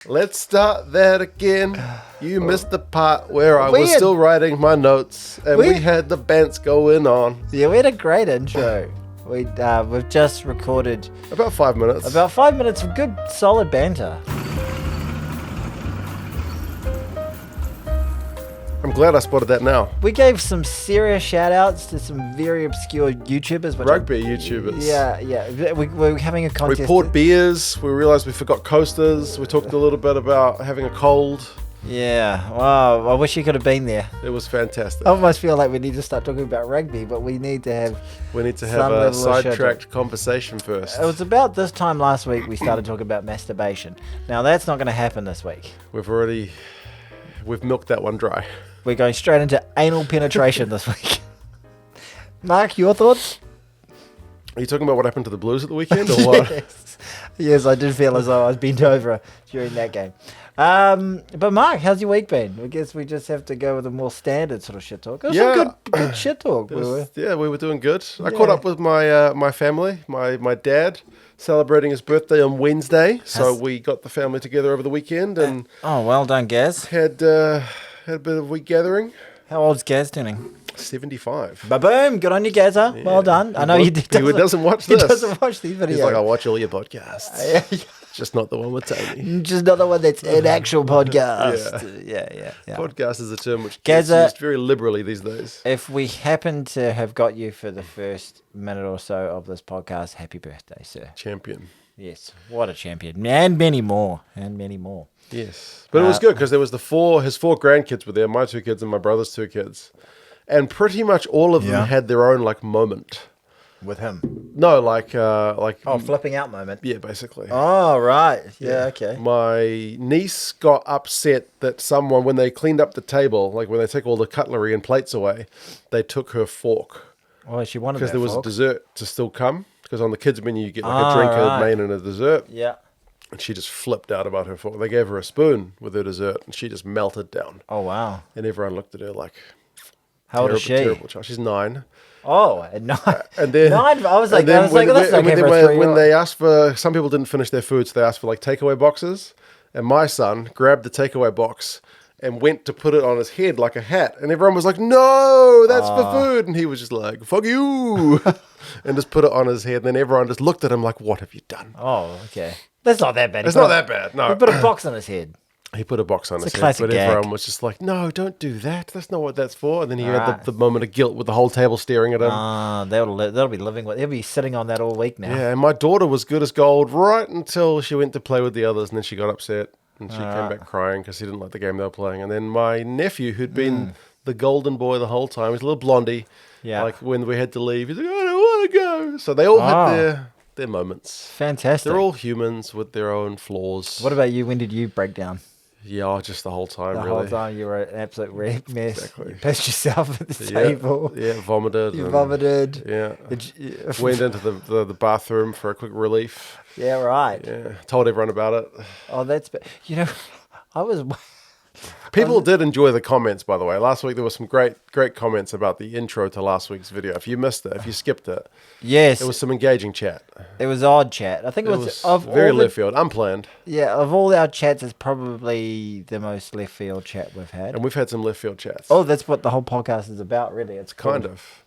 Let's start that again. You missed the part where I was still writing my notes and we had the bants going on. Yeah, we had a great intro. We've just recorded about 5 minutes. About 5 minutes of good, solid banter. I'm glad I spotted that now. We gave some serious shout-outs to some very obscure YouTubers. Rugby YouTubers. Yeah. We're having a contest. We poured beers. We realised we forgot coasters. We talked a little bit about having a cold. Yeah. Wow. I wish you could have been there. It was fantastic. I almost feel like we need to start talking about rugby, but we need to have a sidetracked conversation first. It was about this time last week we started talking about masturbation. Now, that's not going to happen this week. We've milked that one dry. We're going straight into anal penetration this week. Mark, your thoughts? Are you talking about what happened to the Blues at the weekend or what? Yes, I did feel as though I was bent over during that game. But Mark, how's your week been? I guess we just have to go with a more standard sort of shit talk. It was some good shit talk. We were doing good. I caught up with my family, my dad, celebrating his birthday on Wednesday. So we got the family together over the weekend and well done, Gaz. Had a bit of a week gathering. How old's Gaz turning? 75. Ba-boom! Good on you, Gazza. Yeah. Well done. I know he doesn't watch this. He doesn't watch these videos. He's like, I watch all your podcasts. Just not the one with Tony. Just not the one that's an actual podcast. Yeah. Podcast is a term which gets used very liberally these days. If we happen to have got you for the first minute or so of this podcast, happy birthday, sir. Champion. Yes, what a champion. And many more. Yes. But it was good because there was his four grandkids were there, my 2 kids and my brother's 2 kids. And pretty much all of them had their own moment. With him? No, flipping out moment. Yeah, basically. Oh, right. Yeah, okay. My niece got upset that someone, when they cleaned up the table, like when they take all the cutlery and plates away, they took her fork. Oh, she wanted that because there was fork. Dessert to still come. Because on the kids' menu, you get a drink, a main, and a dessert. Yeah. And she just flipped out about her fork. They gave her a spoon with her dessert, and she just melted down. Oh, wow. And everyone looked at her like, how old is she? Terrible child. She's 9. Oh, at 9. And then 9. I was like, that's okay for a 3-year-old. When they asked for, some people didn't finish their food, so they asked for takeaway boxes. And my son grabbed the takeaway box and went to put it on his head like a hat. And everyone was like, no, that's for food. And he was just like, fuck you. And just put it on his head. And then everyone just looked at him like, what have you done? Oh, okay. That's not that bad. It's not that bad, no. He put a box on his head. He put a box on his head. But everyone was just like, no, don't do that. That's not what that's for. And then he had the moment of guilt with the whole table staring at him. They'll be living with. They'll be sitting on that all week now. Yeah, and my daughter was good as gold right until she went to play with the others. And then she got upset. And she came back crying because he didn't like the game they were playing. And then my nephew, who'd been the golden boy the whole time, he's a little blondie. Yeah. Like when we had to leave, he's like, I don't want to go. So they all had their moments. Fantastic. They're all humans with their own flaws. What about you? When did you break down? Yeah, just the whole time, really. The whole time you were an absolute mess. Exactly. You pissed yourself at the table. Yeah, vomited. You vomited. Yeah. Went into the bathroom for a quick relief. Yeah, right. Yeah, told everyone about it. Oh, I was... People did enjoy the comments, by the way. Last week there were some great comments about the intro to last week's video. If you missed it, if you skipped it, yes, it was some engaging chat. It was odd chat. I think it was very left field, unplanned. Yeah, of all our chats, it's probably the most left field chat we've had. And we've had some left field chats. Oh, that's what the whole podcast is about, really. It's kind of.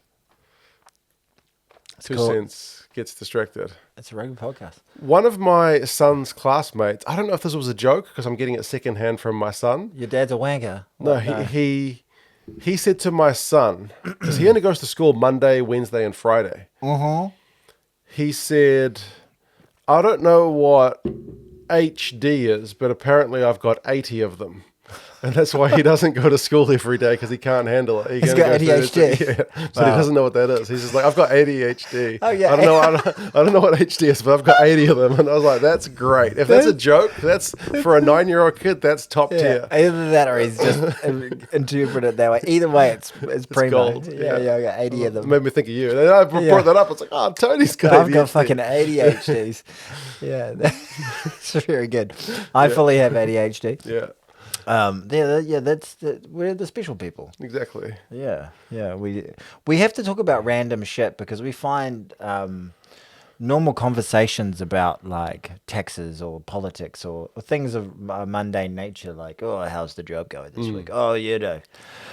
2 cents gets distracted. It's a rugby podcast. One of my son's classmates, I don't know if this was a joke because I'm getting it secondhand from my son. Your dad's a wanker. No, he said to my son, because he only goes to school Monday, Wednesday, and Friday. He said, I don't know what HD is, but apparently I've got 80 of them. And that's why he doesn't go to school every day because he can't handle it. He's got ADHD. Yeah, but he doesn't know what that is. He's just like, I've got ADHD. Oh, yeah. I don't know what HD is, but I've got 80 of them. And I was like, that's great. If that's a joke, that's for a 9-year-old kid, that's top tier. Either that or he's just interpreted it that way. Either way, it's primo. Gold. Yeah, I got 80 of them. It made me think of you. And then I brought that up. It's like, oh, Tony's got I've ADHD. got fucking ADHDs. Yeah, that's very good. I fully have ADHD. Yeah. We're the special people. Exactly. Yeah. We have to talk about random shit because we find normal conversations about like taxes or politics or things of a mundane nature, like, oh, how's the job going this week? Oh,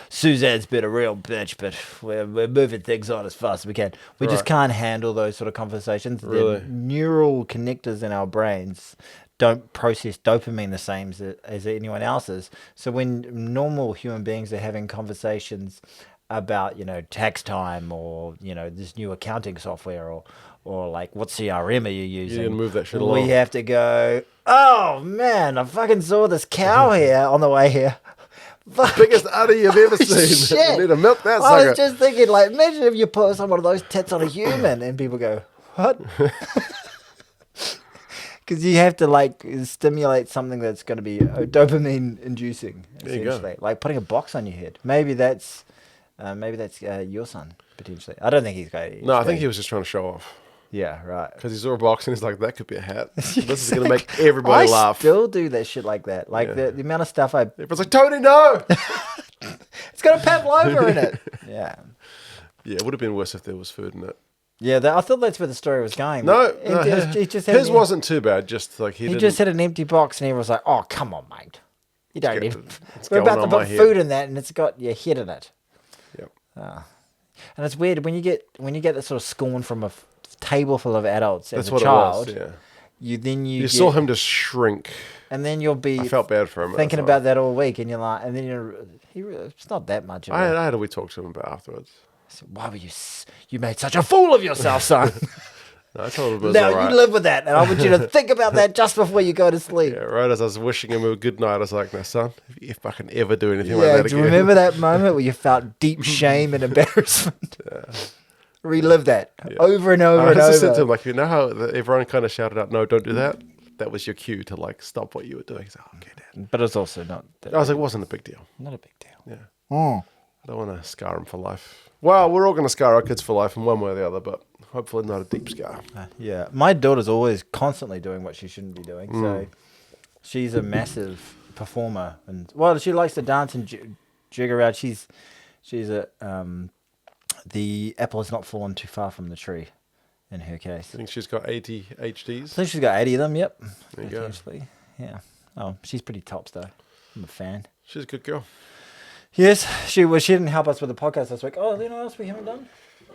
Suzanne's been a real bitch, but we're moving things on as fast as we can. We just can't handle those sort of conversations. Really? The neural connectors in our brains don't process dopamine the same as anyone else's. So when normal human beings are having conversations about, tax time or, this new accounting software or like what CRM are you using? You didn't move that shit along. We have to go, oh man, I fucking saw this cow here on the way here. Biggest udder you've ever seen. Shit. You need to milk that I sucker. was just thinking, like, imagine if you put some of those tits on a human and people go, what? Because you have to like stimulate something that's going to be dopamine inducing, essentially. Like putting a box on your head. Maybe that's your son potentially. I don't think he's going. No, I think he was just trying to show off. Yeah, right. Because he saw a box and he's like, that could be a hat. This is going to make everybody laugh. I still do that shit like that. Like the amount of stuff Everyone's like, Tony, no! It's got a pavlova in it. Yeah. Yeah, it would have been worse if there was food in it. Yeah, I thought that's where the story was going. No, he just had his wasn't too bad. Just like he just had an empty box, and everyone was like, "Oh, come on, mate, you don't need. We're going about to on my put head." food in that, and it's got your head in it." Yep. And it's weird when you get that sort of scorn from a table full of adults as That's a what child. it was. Yeah. You saw him just shrink, and then you'll be. I felt bad for him. Thinking about that all week, and you're like, and then it's not that much. I had we talked to him about afterwards. So why were you made such a fool of yourself, son? No, I told him it was now all right. you live with that, and I want you to think about that just before you go to sleep. Yeah, right as I was wishing him a good night, I was like, "Now, son, if you fucking ever do anything like that do you again." remember that moment where you felt deep shame and embarrassment? Relive that over and over I and over. just said to him, like, you know how everyone kind of shouted out, "No, don't do that." That was your cue to like stop what you were doing. He's like, "Okay, Dad." But it's also not. I was like, "It wasn't a big deal." Not a big deal. Yeah. I don't want to scar him for life. Well, we're all going to scar our kids for life in one way or the other, but hopefully not a deep scar. Yeah. My daughter's always constantly doing what she shouldn't be doing. So she's a massive performer. And she likes to dance and jig around. She's a, the apple has not fallen too far from the tree in her case. I think she's got 80 HDs. I think she's got 80 of them, yep. There you go. Yeah. Oh, she's pretty tops though. I'm a fan. She's a good girl. Yes, she didn't help us with the podcast this week. Oh, is there anything else we haven't done?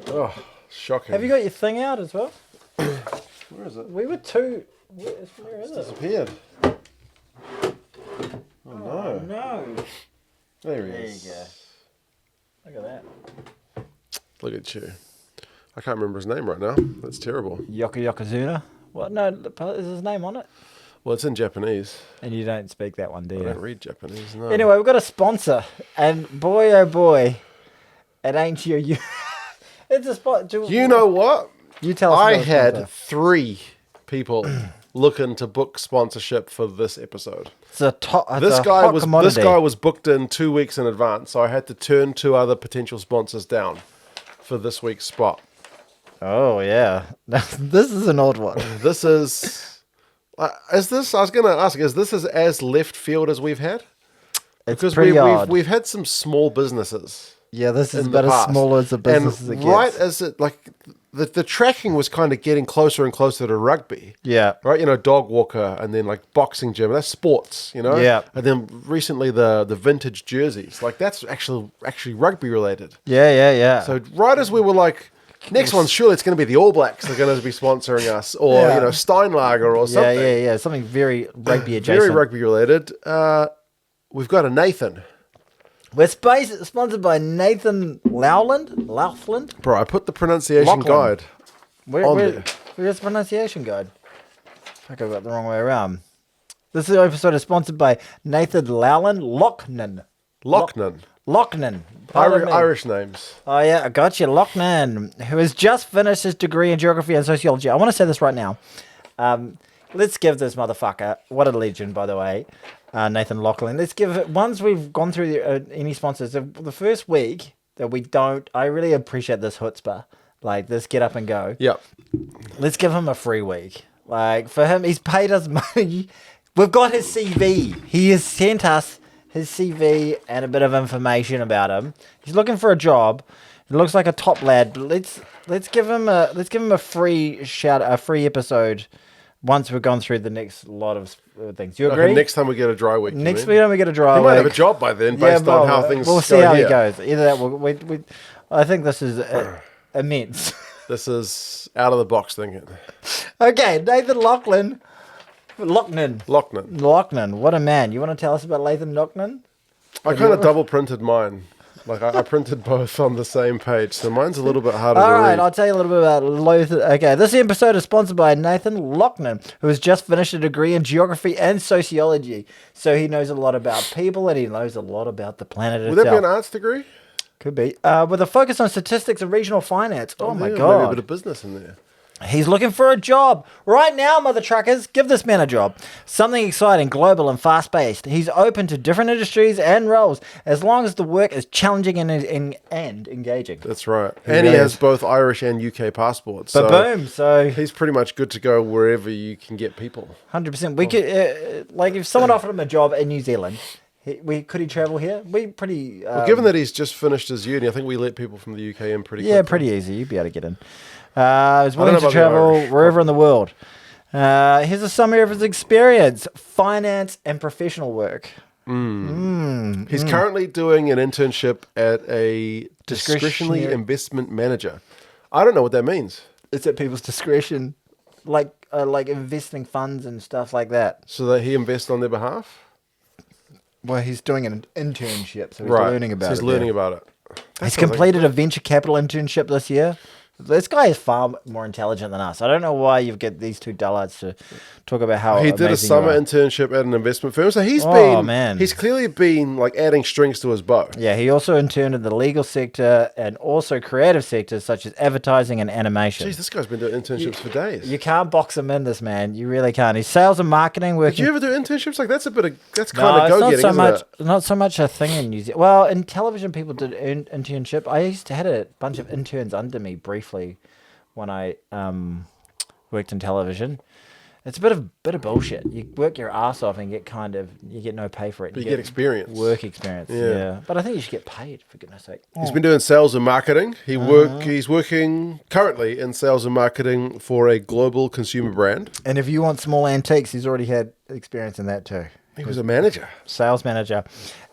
Oh, shocking. Have you got your thing out as well? Where is it? We were two. Where is it? Disappeared. Oh, no. No. There he There is. you go. Look at that. Look at you. I can't remember his name right now. That's terrible. Yokozuna. What? No, is his name on it? Well, it's in Japanese. And you don't speak that one, do I you? don't read Japanese, no. Anyway, we've got a sponsor. And boy, oh boy, it ain't you. It's a spot. You know what? You tell us. I about a had sponsor. 3 people looking to book sponsorship for this episode. It's a This guy commodity. was booked in 2 weeks in advance, so I had to turn 2 other potential sponsors down for this week's spot. Oh yeah, this is an odd one. This is. I was going to ask, is this as left field as we've had? It's Because pretty odd. we've had some small businesses. Yeah, this is in the about as past. small as a business and as it gets. right as it like the tracking was kind of getting closer and closer to rugby. Yeah. Right, dog walker and then like boxing gym. That's sports, Yeah. And then recently the vintage jerseys, like that's actually rugby related. Yeah. So right as we were like, next one surely it's going to be the All Blacks. They're going to be sponsoring us, or Steinlager or something. Yeah. Something very rugby adjacent. Very rugby related. We've got a Nathan. We're sponsored by Nathan Laughlin. Bro, I put the pronunciation Lachlan. guide on there. Where's the pronunciation guide? Fuck, I got the wrong way around. This episode is sponsored by Nathan Laughlin. Lochnan. Irish names. Oh, yeah, I got you. Lochnan, who has just finished his degree in geography and sociology. I want to say this right now. Let's give this motherfucker, what a legend, by the way, Nathan Laughlin. Let's give it, once we've gone through any sponsors, the first week that we don't, I really appreciate this chutzpah. Like, this get up and go. Yep. Let's give him a free week. Like, for him, he's paid us money. We've got his CV. He has sent us his CV and a bit of information about him. He's looking for a job. He looks like a top lad, but let's give him a free a free episode once we've gone through the next lot of things. You agree? Okay, next time we get a dry week. Next week we get a dry He week. might have a job by then, based on how things. We'll see go how here. he goes. Either that, I think this is immense. This is out of the box thinking. Okay, Nathan Loughlin. Loughlin. What a man. You want to tell us about Nathan Loughlin? I kind of double printed mine. Like I printed both on the same page, so mine's a little bit harder to read. All right, I'll tell you a little bit about Lothar. Okay, this episode is sponsored by Nathan Loughlin, who has just finished a degree in geography and sociology. So he knows a lot about people and he knows a lot about the planet itself. Would that be an arts degree? Could be. With a focus on statistics and regional finance. Oh my Maybe God. a bit of business in there. He's looking for a job. Right now, mother truckers, give this man a job. Something exciting, global, and fast-paced. He's open to different industries and roles, as long as the work is challenging and engaging. That's right. And he has both Irish and UK passports. But boom, so he's pretty much good to go wherever you can get people. 100%. We could, like, if someone offered him a job in New Zealand, could he travel here? We pretty... well, given that he's just finished his uni, I think we let people from the UK in pretty quickly. Yeah, pretty easy. You'd be able to get in. He's willing to travel wherever in the world. Here's a summary of his experience: finance and professional work. He's currently doing an internship at a discretionary investment manager. I don't know what that means. It's at people's discretion, like investing funds and stuff like that. So that he invests on their behalf? Well, he's doing an internship, so he's learning about it. He's learning about it. He's completed a venture capital internship this year. This guy is far more intelligent than us. I don't know why you get these two dullards to talk about how he did a summer internship at an investment firm. So he's clearly been like adding strings to his bow. Yeah, he also interned in the legal sector and also creative sectors such as advertising and animation. Jeez, this guy's been doing internships for days. You can't box him in, this man. You really can't. He's sales and marketing. Did you ever do internships? Like that's kind of go-getting, isn't it? Not so much a thing in New Zealand. Well, in television, people did internship. I used to had a bunch of interns under me briefly when I worked in television. It's a bit of bullshit. You work your ass off and you get no pay for it. But you get experience. Work experience, yeah. But I think you should get paid, for goodness sake. He's been doing sales and marketing. He's working currently in sales and marketing for a global consumer brand. And if you want small antiques, he's already had experience in that too. He was a manager. Sales manager.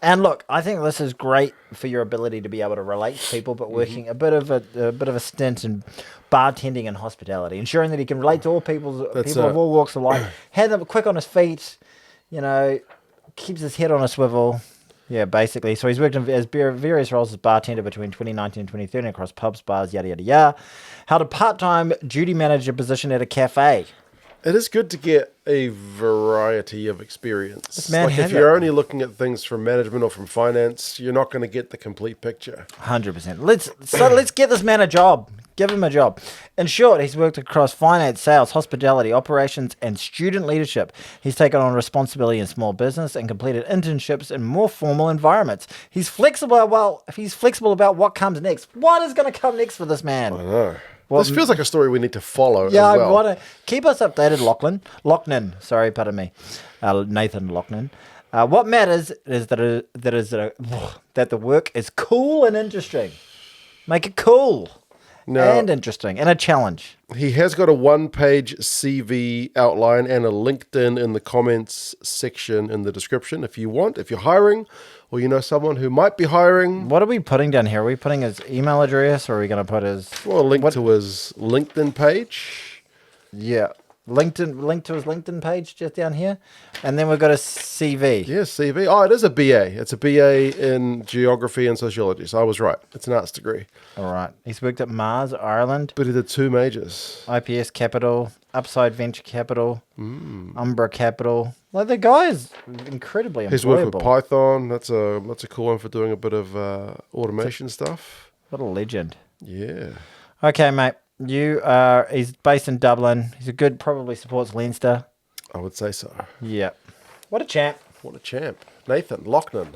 And look, I think this is great for your ability to be able to relate to people, but working a bit of a stint in bartending and hospitality, ensuring that he can relate to all people of all walks of life, have them quick on his feet, keeps his head on a swivel. Yeah, basically. So he's worked in various roles as bartender between 2019 and 2030 across pubs, bars, yada, yada, yada. Held a part-time duty manager position at a cafe. It is good to get a variety of experience. Like if you're only looking at things from management or from finance, you're not going to get the complete picture. 100%. Let's get this man a job. Give him a job. In short, he's worked across finance, sales, hospitality, operations, and student leadership. He's taken on responsibility in small business and completed internships in more formal environments. He's flexible about what comes next. What is going to come next for this man? I know. This feels like a story we need to follow. Yeah, as well. I want to keep us updated, Loughlin. Sorry, pardon me, Nathan Loughlin. What matters is that the work is cool and interesting. Make it cool and interesting and a challenge. He has got a one-page CV outline and a LinkedIn in the comments section in the description if you're hiring or you know someone who might be hiring. What are we putting down here? Are we putting his email address or are we going to put his... Well, a link to his LinkedIn page. Yeah. Link to his LinkedIn page just down here. And then we've got a CV. Yeah, CV. Oh, it is a BA. It's a BA in geography and sociology. So I was right. It's an arts degree. All right. He's worked at Mars, Ireland. But he did 2 majors. IPS Capital, Upside Venture Capital, Umbra Capital. Like the guy is incredibly employable. He's worked with Python. That's a cool one for doing a bit of automation stuff. What a legend. Yeah. Okay, mate. He's based in Dublin. He's a good, probably supports Leinster. I would say so. Yeah. What a champ. What a champ. Nathan Loughlin.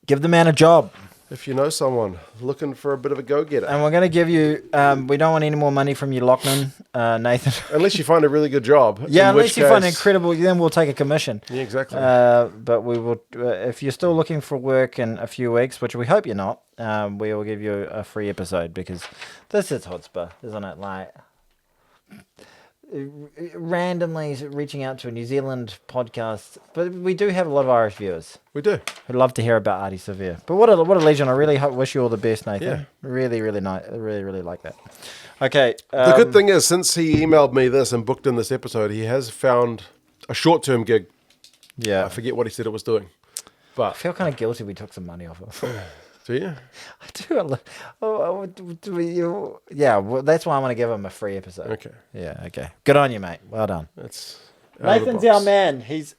Give the man a job. If you know someone looking for a bit of a go-getter. And we're going to give you, we don't want any more money from you, Lachlan, Nathan. Unless you find a really good job. Yeah, in which unless you find case- incredible, then we'll take a commission. Yeah, exactly. But we will, if you're still looking for work in a few weeks, which we hope you're not, we will give you a free episode because this is chutzpah, isn't it? Like, randomly reaching out to a New Zealand podcast, but we do have a lot of Irish viewers. We do. Who'd love to hear about Ardie Savea. But what a legend! I really wish you all the best, Nathan. Yeah. Really, really nice. Really like that. Okay. The good thing is, since he emailed me this and booked in this episode, he has found a short-term gig. Yeah. I forget what he said it was doing, I but feel kind of guilty we took some money off him. do you? I do. Yeah, well, that's why I want to give him a free episode. Okay, Yeah, okay. Good on you, mate. Well done. that's out of the Nathan's box. our man. He's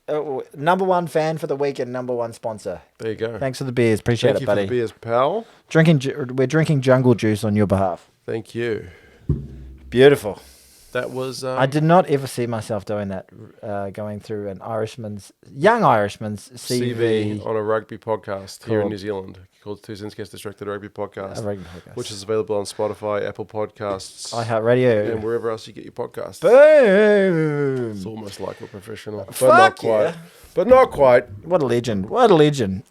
number one fan for the week and number one sponsor. There you go. Thanks for the beers. Appreciate Thank it, you buddy. for the beers, pal. We're drinking jungle juice on your behalf. Thank you. Beautiful. That was. I did not ever see myself doing that, going through an young Irishman's CV. CV on a rugby podcast here in Cool. New Zealand called Two Cents Gets Distracted Rugby Podcast, Rugby podcast. which is available on Spotify, Apple Podcasts, iHeartRadio. and wherever else you get your podcasts. Boom! It's almost like we're professional, but Fuck not quite. yeah. But not quite. What a legend. What a legend.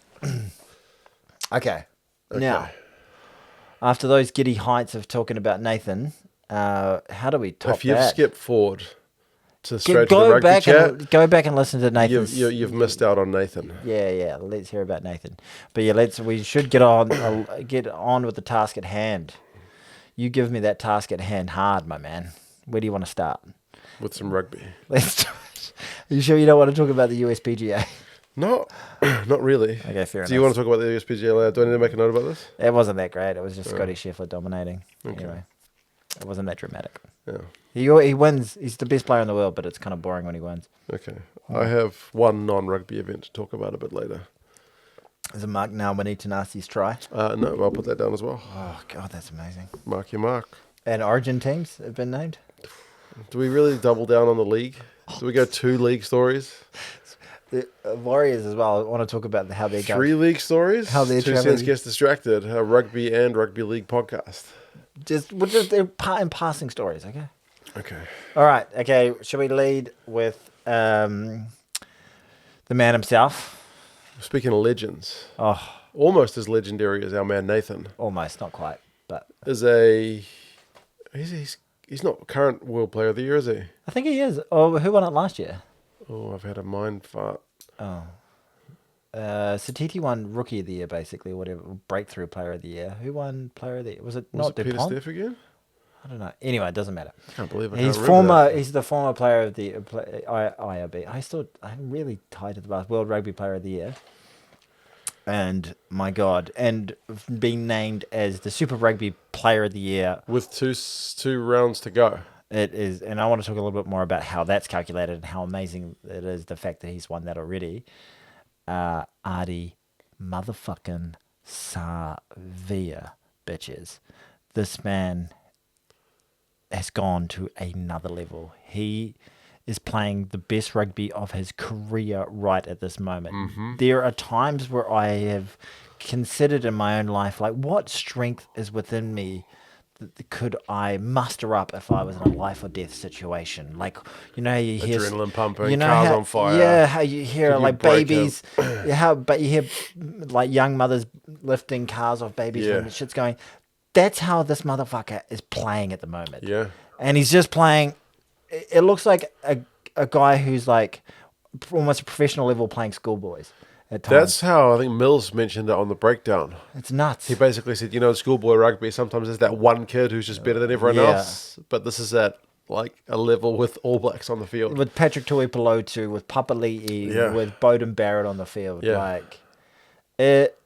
Okay. Now, after those giddy heights of talking about Nathan, how do we top If you've that? skipped forward to straight to the rugby chat, go back and listen to Nathan's. you've missed out on Nathan. Yeah. Let's hear about Nathan. But yeah, we should get on with the task at hand. You give me that task at hand hard, my man. Where do you want to start? With some rugby. Let's do it. Are you sure you don't want to talk about the USPGA? No, not really. Okay, fair enough. Do you want to talk about the USPGA? Do I need to make a note about this? It wasn't that great. It was just Scotty Scheffler dominating. Okay. Anyway, it wasn't that dramatic. Yeah. He wins. He's the best player in the world, but it's kind of boring when he wins. Okay. I have one non-rugby event to talk about a bit later. Is it Mark Nalbany Tanassi's try? No, I'll put that down as well. Oh, God, that's amazing. Mark your mark. And Origin teams have been named? Do we really double down on the league? Do we go 2 league stories? The Warriors as well. I want to talk about how they're 3 league stories? How they're 2 traveling. Cents Gets Distracted, a rugby and rugby league podcast. they're in passing stories, okay? Okay. All right, okay. Should we lead with the man himself? Speaking of legends, Oh, almost as legendary as our man Nathan, almost, not quite, but is he's not current World Player of the Year, is he? I think he is. Oh, who won it last year? Oh, I've had a mind fart. Oh. Satiti won Rookie of the Year, basically, whatever. Breakthrough Player of the Year. Who won Player of the Year? Was it Was not it Peter DuPont? Steph again? I don't know. Anyway, it doesn't matter. I can't believe He's the former player of the IRB. I'm really tied to the World Rugby Player of the Year. And my God, and being named as the Super Rugby Player of the Year. With two rounds to go. It is, and I want to talk a little bit more about how that's calculated and how amazing it is, the fact that he's won that already. Ardie motherfucking Savea, bitches. This man has gone to another level. He is playing the best rugby of his career right at this moment. Mm-hmm. There are times where I have considered in my own life, like, what strength is within me that could I muster up if I was in a life or death situation? Like, you know, how you hear Adrenaline pumping, you know cars how, on fire. Yeah, how you hear Could you like break babies, but you hear like young mothers lifting cars off babies when Yeah. the shit's going. That's how this motherfucker is playing at the moment. Yeah. And he's just playing. It looks like a guy who's like almost a professional level playing schoolboys at times. That's how I think Mills mentioned it on the breakdown. It's nuts. He basically said, in schoolboy rugby, sometimes there's that one kid who's just better than everyone Yeah. else. But this is at like a level with All Blacks on the field. With Patrick Tuipulotu, with Papali'i, Yeah. with Bowden Barrett on the field. Yeah. Like, it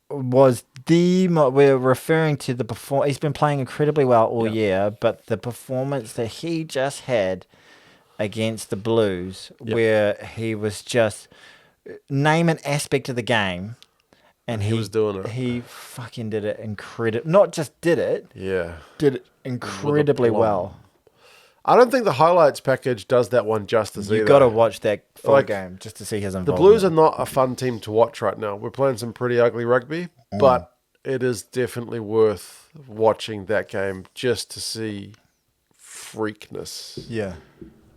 was we're referring to the performance. He's been playing incredibly well all year, but the performance that he just had against the Blues, where he was just name an aspect of the game, and He was doing it. He fucking did it incredible. Not just did it, Yeah. did it incredibly plum. well. I don't think the highlights package does that one justice You either. got to watch that full Like, game just to see his The involvement. Blues are not a fun team to watch right now. We're playing some pretty ugly rugby, but it is definitely worth watching that game just to see freakness. Yeah.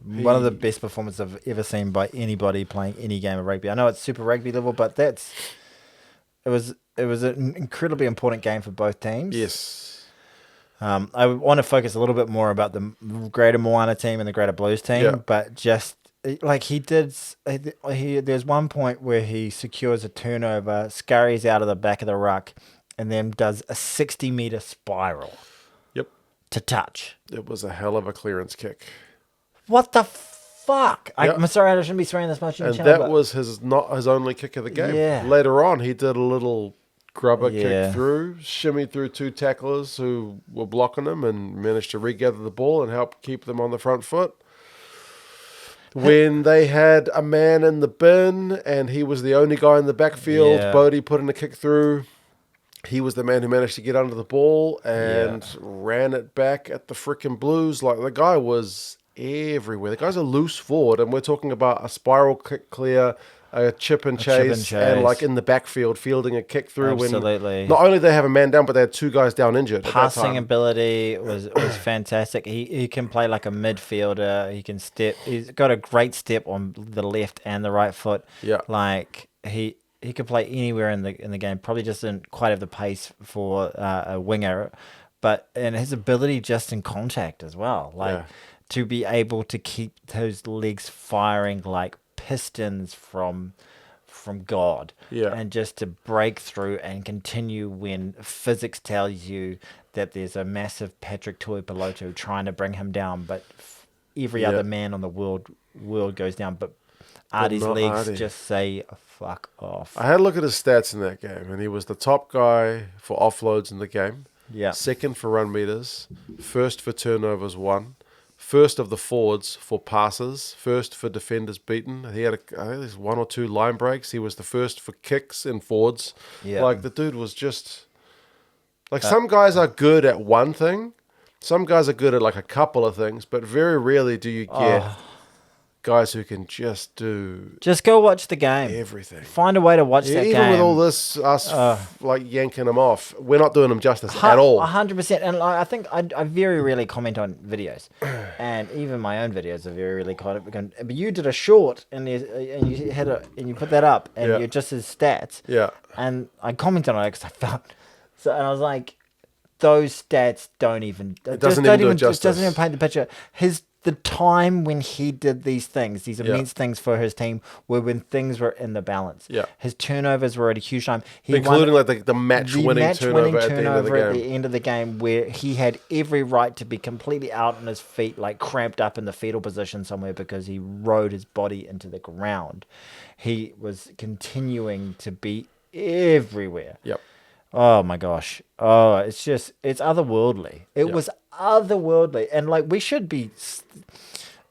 One of the best performances I've ever seen by anybody playing any game of rugby. I know it's Super Rugby level, but it was an incredibly important game for both teams. Yes. I want to focus a little bit more about the Greater Moana team and the Greater Blues team, but just like there's one point where he secures a turnover, scurries out of the back of the ruck, and then does a 60-meter spiral. Yep. To touch. It was a hell of a clearance kick. What the fuck? I'm sorry, I shouldn't be swearing this much. And that was not his only kick of the game. Yeah. Later on, he did a little grubber kick through, shimmied through 2 tacklers who were blocking him and managed to regather the ball and help keep them on the front foot. When they had a man in the bin and he was the only guy in the backfield, Bodie put in a kick through. He was the man who managed to get under the ball and ran it back at the frickin' Blues. Like, the guy was everywhere. The guy's a loose forward, and we're talking about a spiral kick clear, a chip and chase, and like in the backfield fielding a kick through. Absolutely. When not only they have a man down, but they had 2 guys down injured. Passing ability was fantastic. He can play like a midfielder. He can step. He's got a great step on the left and the right foot. Yeah, like he could play anywhere in the game. Probably just didn't quite have the pace for a winger, and his ability just in contact as well. Like to be able to keep those legs firing like pistons from God, and just to break through and continue when physics tells you that there's a massive Patrick Tuipulotu trying to bring him down, but every other man on the world goes down, but Ardie's legs just say fuck off. I had a look at his stats in that game, and he was the top guy for offloads in the game. Yeah. Second for run meters, first for turnovers won, first of the forwards for passes, first for defenders beaten. He had I think there's 1 or 2 line breaks. He was the first for kicks in forwards. Yeah. Like, the dude was just like, some guys are good at one thing, some guys are good at like a couple of things, but very rarely do you get guys who can just do go watch the game. Everything. Find a way to watch that game. Even with all this, like yanking them off, we're not doing them justice at all. 100%. And I think I very rarely comment on videos, and even my own videos are very rarely comment. But you did a short, and you put that up, and you just his stats. Yeah. And I commented on it because I felt so, and I was like, those stats don't even. It doesn't even do it justice. It doesn't even paint the picture. The time when he did these things, these immense things for his team, were when things were in the balance. Yeah. His turnovers were at a huge time. Including like the match-winning turnover at the end of the game, where he had every right to be completely out on his feet, like cramped up in the fetal position somewhere because he rode his body into the ground. He was continuing to be everywhere. Yep. Oh my gosh. Oh, it's otherworldly. It was otherworldly. And like, we should be,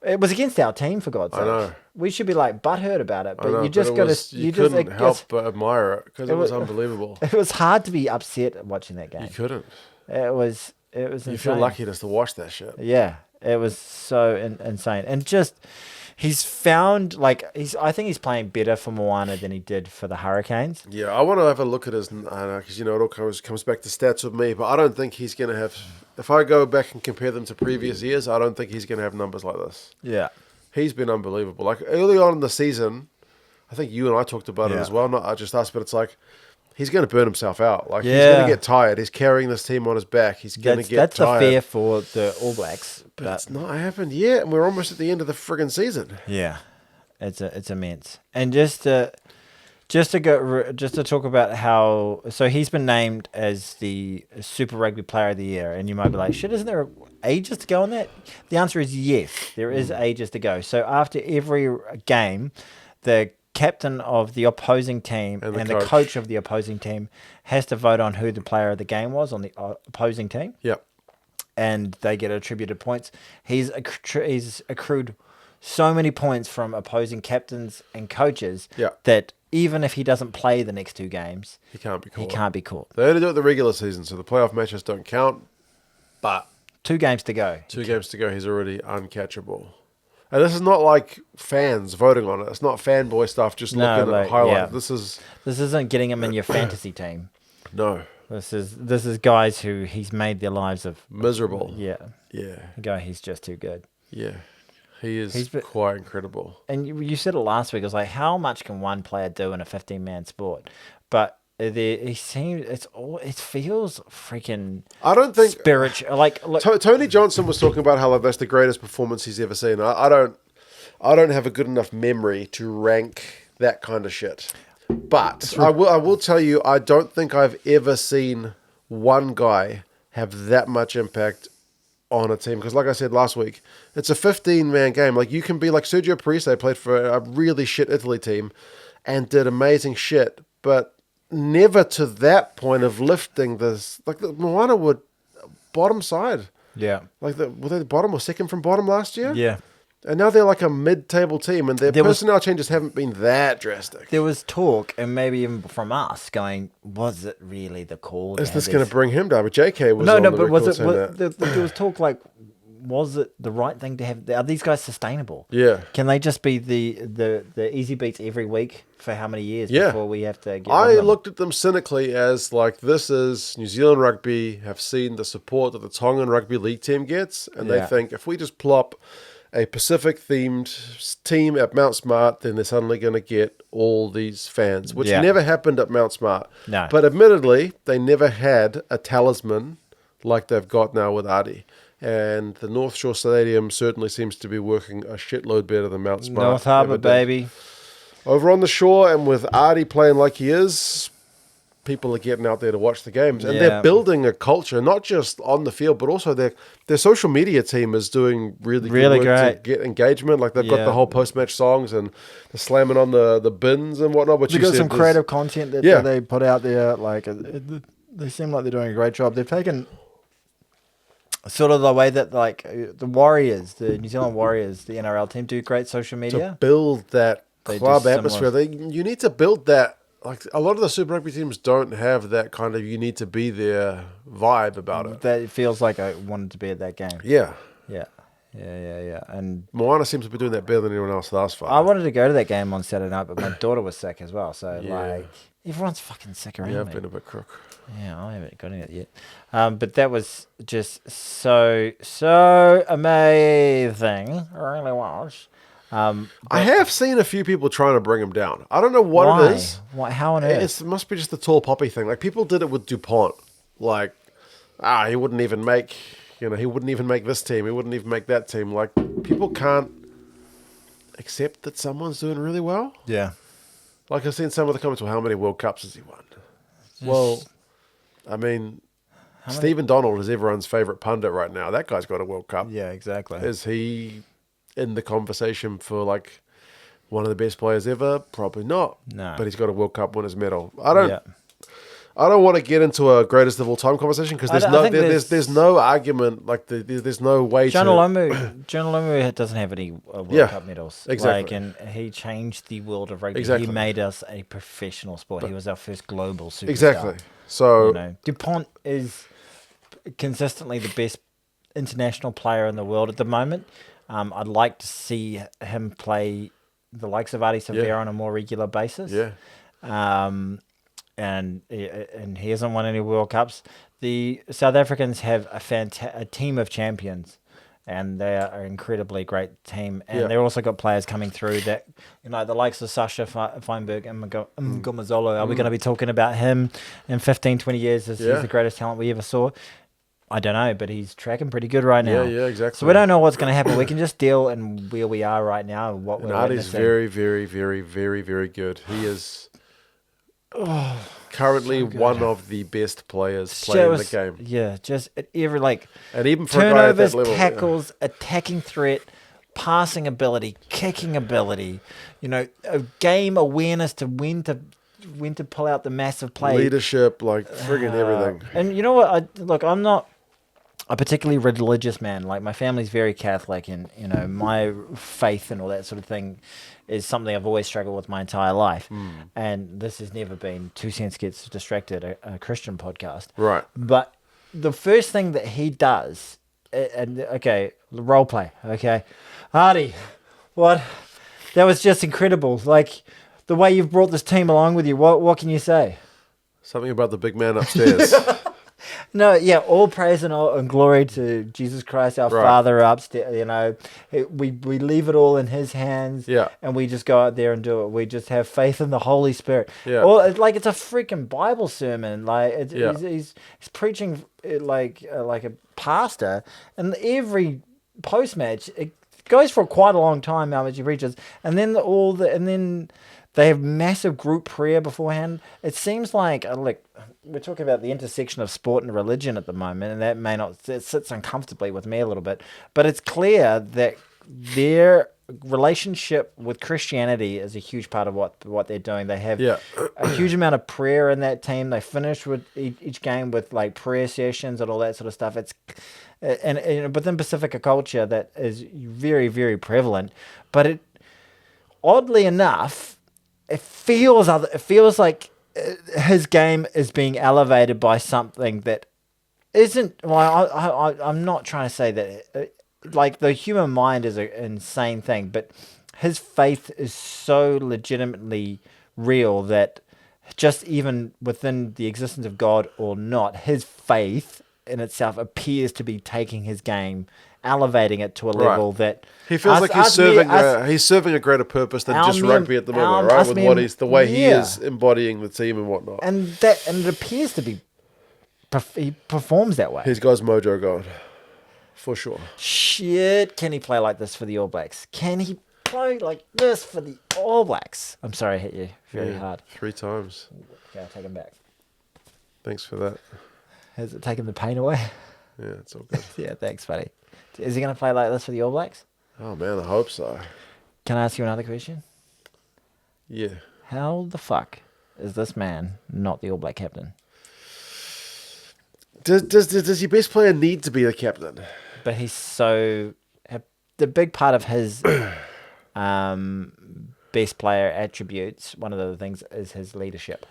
it was against our team, for God's sake. I know. We should be like butthurt about it. But you just got to, you couldn't help but admire it because it was unbelievable. It was hard to be upset watching that game. You couldn't. It was insane. You feel lucky just to watch that shit. Yeah. It was so insane. And just, he's found, like, I think he's playing better for Moana than he did for the Hurricanes. Yeah, I want to have a look at his, because, it all comes back to stats with me, but I don't think he's going to have, if I go back and compare them to previous years, I don't think he's going to have numbers like this. Yeah. He's been unbelievable. Like, early on in the season, I think you and I talked about it as well, not just us, but it's like, he's going to burn himself out. Like, he's going to get tired. He's carrying this team on his back. He's going to get tired. That's a fear for the All Blacks. But it's not happened yet, and we're almost at the end of the friggin' season. Yeah, it's immense. And just to talk about how, so he's been named as the Super Rugby Player of the Year, and you might be like, shit, isn't there ages to go on that? The answer is yes, there is ages to go. So after every game, the captain of the opposing team and the coach of the opposing team has to vote on who the player of the game was on the opposing team. Yep. And they get attributed points. He's accrued so many points from opposing captains and coaches that even if he doesn't play the next 2 games, he can't be caught. They only do it the regular season, so the playoff matches don't count. But 2 games to go. 2 games to go. He's already uncatchable. And this is not like fans voting on it. It's not fanboy stuff. Just looking at highlights. This isn't getting him in your fantasy team. No. This is guys who he's made their lives of miserable. Yeah. Yeah. A guy, he's just too good. Yeah. He's quite incredible. And you said it last week. It was like, how much can one player do in a 15-man sport? But he seems it feels freaking. I don't think spiritual. Like look, Tony Johnson was talking about how that's the greatest performance he's ever seen. I don't have a good enough memory to rank that kind of shit. But I will tell you, I don't think I've ever seen one guy have that much impact on a team. Because like I said last week, it's a 15-man game. Like you can be like Sergio Parise played for a really shit Italy team and did amazing shit, but never to that point of lifting this. Like the Moana were bottom side. yeah, Like were they the bottom or second from bottom last year? yeah. And now they're like a mid-table team, and their personnel changes haven't been that drastic. There was talk, and maybe even from us, going, was it really the call? Is this going to bring him down? But JK was but was it? There was talk like, was it the right thing to have? Are these guys sustainable? Yeah. Can they just be the easy beats every week for how many years before we have to get rid of them? looked at them cynically as like, this is New Zealand rugby have seen the support that the Tongan rugby league team gets, and they think if we just plop a Pacific-themed team at Mount Smart, then they're suddenly going to get all these fans, which never happened at Mount Smart. No. But admittedly, they never had a talisman like they've got now with Ardie. And the North Shore Stadium certainly seems to be working a shitload better than Mount Smart. North Harbour, baby. Over on the shore, and with Ardie playing like he is, people are getting out there to watch the games, and they're building a culture, not just on the field, but also their social media team is doing really good work great to get engagement. Like they've got the whole post-match songs and they're slamming on the bins and whatnot. Which They've got some creative content that they put out there. Like they seem like they're doing a great job. They've taken sort of the way that like the Warriors, the New Zealand Warriors, the NRL team do great social media to build that club atmosphere. Similar. You need to build that. Like a lot of the Super Rugby teams don't have that kind of you need to be there vibe about it. That it feels like I wanted to be at that game. Yeah. And Moana seems to be doing that better than anyone else thus far. I wanted to go to that game on Saturday night, but my daughter was sick as well. So like everyone's fucking sick around me. I've been a bit crook. Yeah, I haven't got it yet. But that was just so amazing. It really was. I have seen a few people trying to bring him down. I don't know what it is. Why? How on earth? It must be just the tall poppy thing. Like people did it with DuPont. Like, he wouldn't even make, he wouldn't even make this team. He wouldn't even make that team. Like people can't accept that someone's doing really well. Yeah. Like I've seen some of the comments. Well, how many World Cups has he won? Well, I mean, Stephen Donald is everyone's favorite pundit right now. That guy's got a World Cup. Yeah, exactly. Is he in the conversation for like one of the best players ever? Probably not. No. But he's got a World Cup winner's medal. I don't want to get into a greatest of all time conversation because there's no argument. Like there's no way. John Olomu doesn't have any World Cup medals. Exactly. And he changed the world of rugby. Exactly. He made us a professional sport. He was our first global superstar. Exactly. So DuPont is consistently the best international player in the world at the moment. I'd like to see him play the likes of Ardie Savea on a more regular basis. Yeah. And he hasn't won any World Cups. The South Africans have a team of champions, and they are an incredibly great team. And they've also got players coming through that, the likes of Sasha Feinberg and Mgomazolo. Are we going to be talking about him in 15, 20 years as he's the greatest talent we ever saw? I don't know, but he's tracking pretty good right now. Yeah, exactly. So we don't know what's going to happen. We can just deal in where we are right now. And what we're Ardie's very, very, very, very, very good. He is currently one of the best players playing the game. Yeah, just at every and even for turnovers, a guy at that level, tackles, attacking threat, passing ability, kicking ability. A game awareness to when to pull out the massive play, leadership, friggin' everything. And you know what? I'm not a particularly religious man. Like my family's very Catholic, and my faith and all that sort of thing is something I've always struggled with my entire life. And this has never been 2 Cents Gets Distracted, a Christian podcast. Right. But the first thing that he does, role play. Okay, Ardie, what? That was just incredible. Like the way you've brought this team along with you. What can you say? Something about the big man upstairs. No, yeah, all praise and glory to Jesus Christ, our Father upstairs. You know, we leave it all in His hands. Yeah. And we just go out there and do it. We just have faith in the Holy Spirit. Yeah. It's a freaking Bible sermon. Like he's preaching like a pastor, and every post match it goes for quite a long time. How much he preaches, and then they have massive group prayer beforehand. It seems like we're talking about the intersection of sport and religion at the moment, and it sits uncomfortably with me a little bit. But it's clear that their relationship with Christianity is a huge part of what they're doing. They have a huge amount of prayer in that team. They finish with each game with like prayer sessions and all that sort of stuff. It's and within Pacifica culture that is very, very prevalent. But it, oddly enough, it feels like his game is being elevated by something that isn't. Well, I'm not trying to say that. Like the human mind is an insane thing, but his faith is so legitimately real that just even within the existence of God or not, his faith in itself appears to be taking his game, elevating it to a level that he feels like he's serving a greater purpose than just rugby at the moment, right? With the way he is embodying the team and whatnot, and it appears to be he performs that way. He's got his mojo going, for sure. Shit, can he play like this for the All Blacks? Can he play like this for the All Blacks? I'm sorry, I hit you very hard. 3 times. Okay, I'll take him back. Thanks for that. Has it taken the pain away? Yeah, it's all good. Yeah, thanks, buddy. Is he going to play like this for the All Blacks? Oh, man, I hope so. Can I ask you another question? Yeah. How the fuck is this man not the All Black captain? Does your best player need to be the captain? But he's so... The big part of his best player attributes, one of the things is his leadership.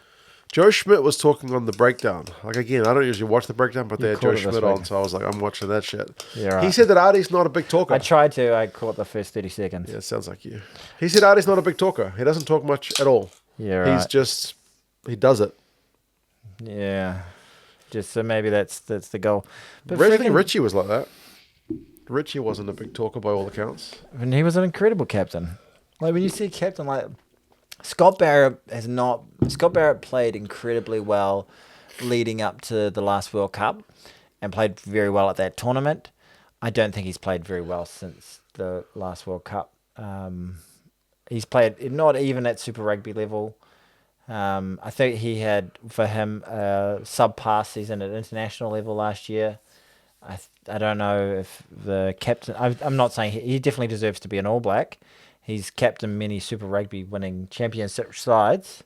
Joe Schmidt was talking on the breakdown. Like, again, I don't usually watch the breakdown, but they had Joe caught it this Schmidt week. on, so I was like, I'm watching that shit. Yeah, right. He said that Ardie's not a big talker. I tried to. I caught the first 30 seconds. Yeah, it sounds like you. He said Ardie's not a big talker. He doesn't talk much at all. Yeah, right. He's just... He does it. Yeah. Just so maybe that's the goal. But I think Richie was like that. Richie wasn't a big talker by all accounts. And he was an incredible captain. Like when you see a captain like Scott Barrett played incredibly well leading up to the last World Cup and played very well at that tournament. I don't think he's played very well since the last World Cup. He's played not even at Super Rugby level. I think he had, for him, a subpar season at international level last year. I don't know if the captain... I'm not saying... He definitely deserves to be an All Black. He's captained many Super Rugby winning championship sides.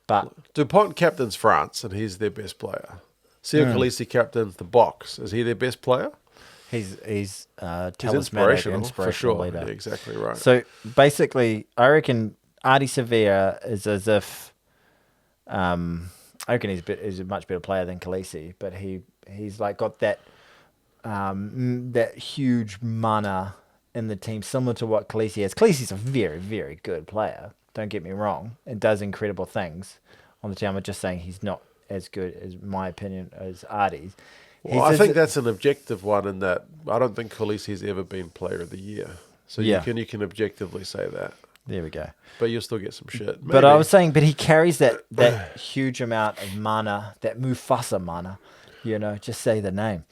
But DuPont captains France, and he's their best player. Sio Khaleesi captains the Box. Is he their best player? He's inspirational, for sure. Leader. Yeah, exactly right. So basically, I reckon Ardie Savea is as if... I reckon he's a much better player than Khaleesi, but he's like got that huge mana in the team, similar to what Khaleesi has. Khaleesi's a very, very good player. Don't get me wrong, and does incredible things on the team. I'm just saying he's not as good, as my opinion, as Ardie's. Well, I think that's an objective one in that I don't think Khaleesi's ever been player of the year. So you can objectively say that. There we go. But you'll still get some shit. Maybe. But I was saying, he carries that huge amount of mana, that Mufasa mana, just say the name.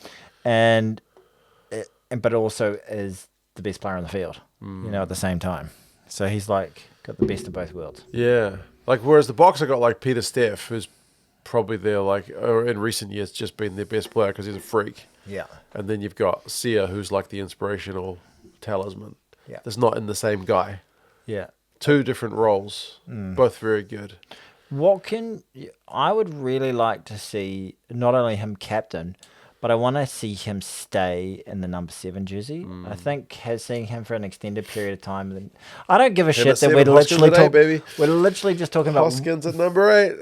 But also is the best player on the field, at the same time. So he's like got the best of both worlds. Yeah. Like, whereas the Boxer got like Peter Steff, who's probably in recent years just been their best player because he's a freak. Yeah. And then you've got Sia, who's like the inspirational talisman. Yeah. That's not in the same guy. Yeah. 2 different roles, both very good. I would really like to see not only him captain, but I want to see him stay in the number 7 jersey. I think seeing him for an extended period of time. I don't give a shit that we're literally just talking about Hoskins at number 8.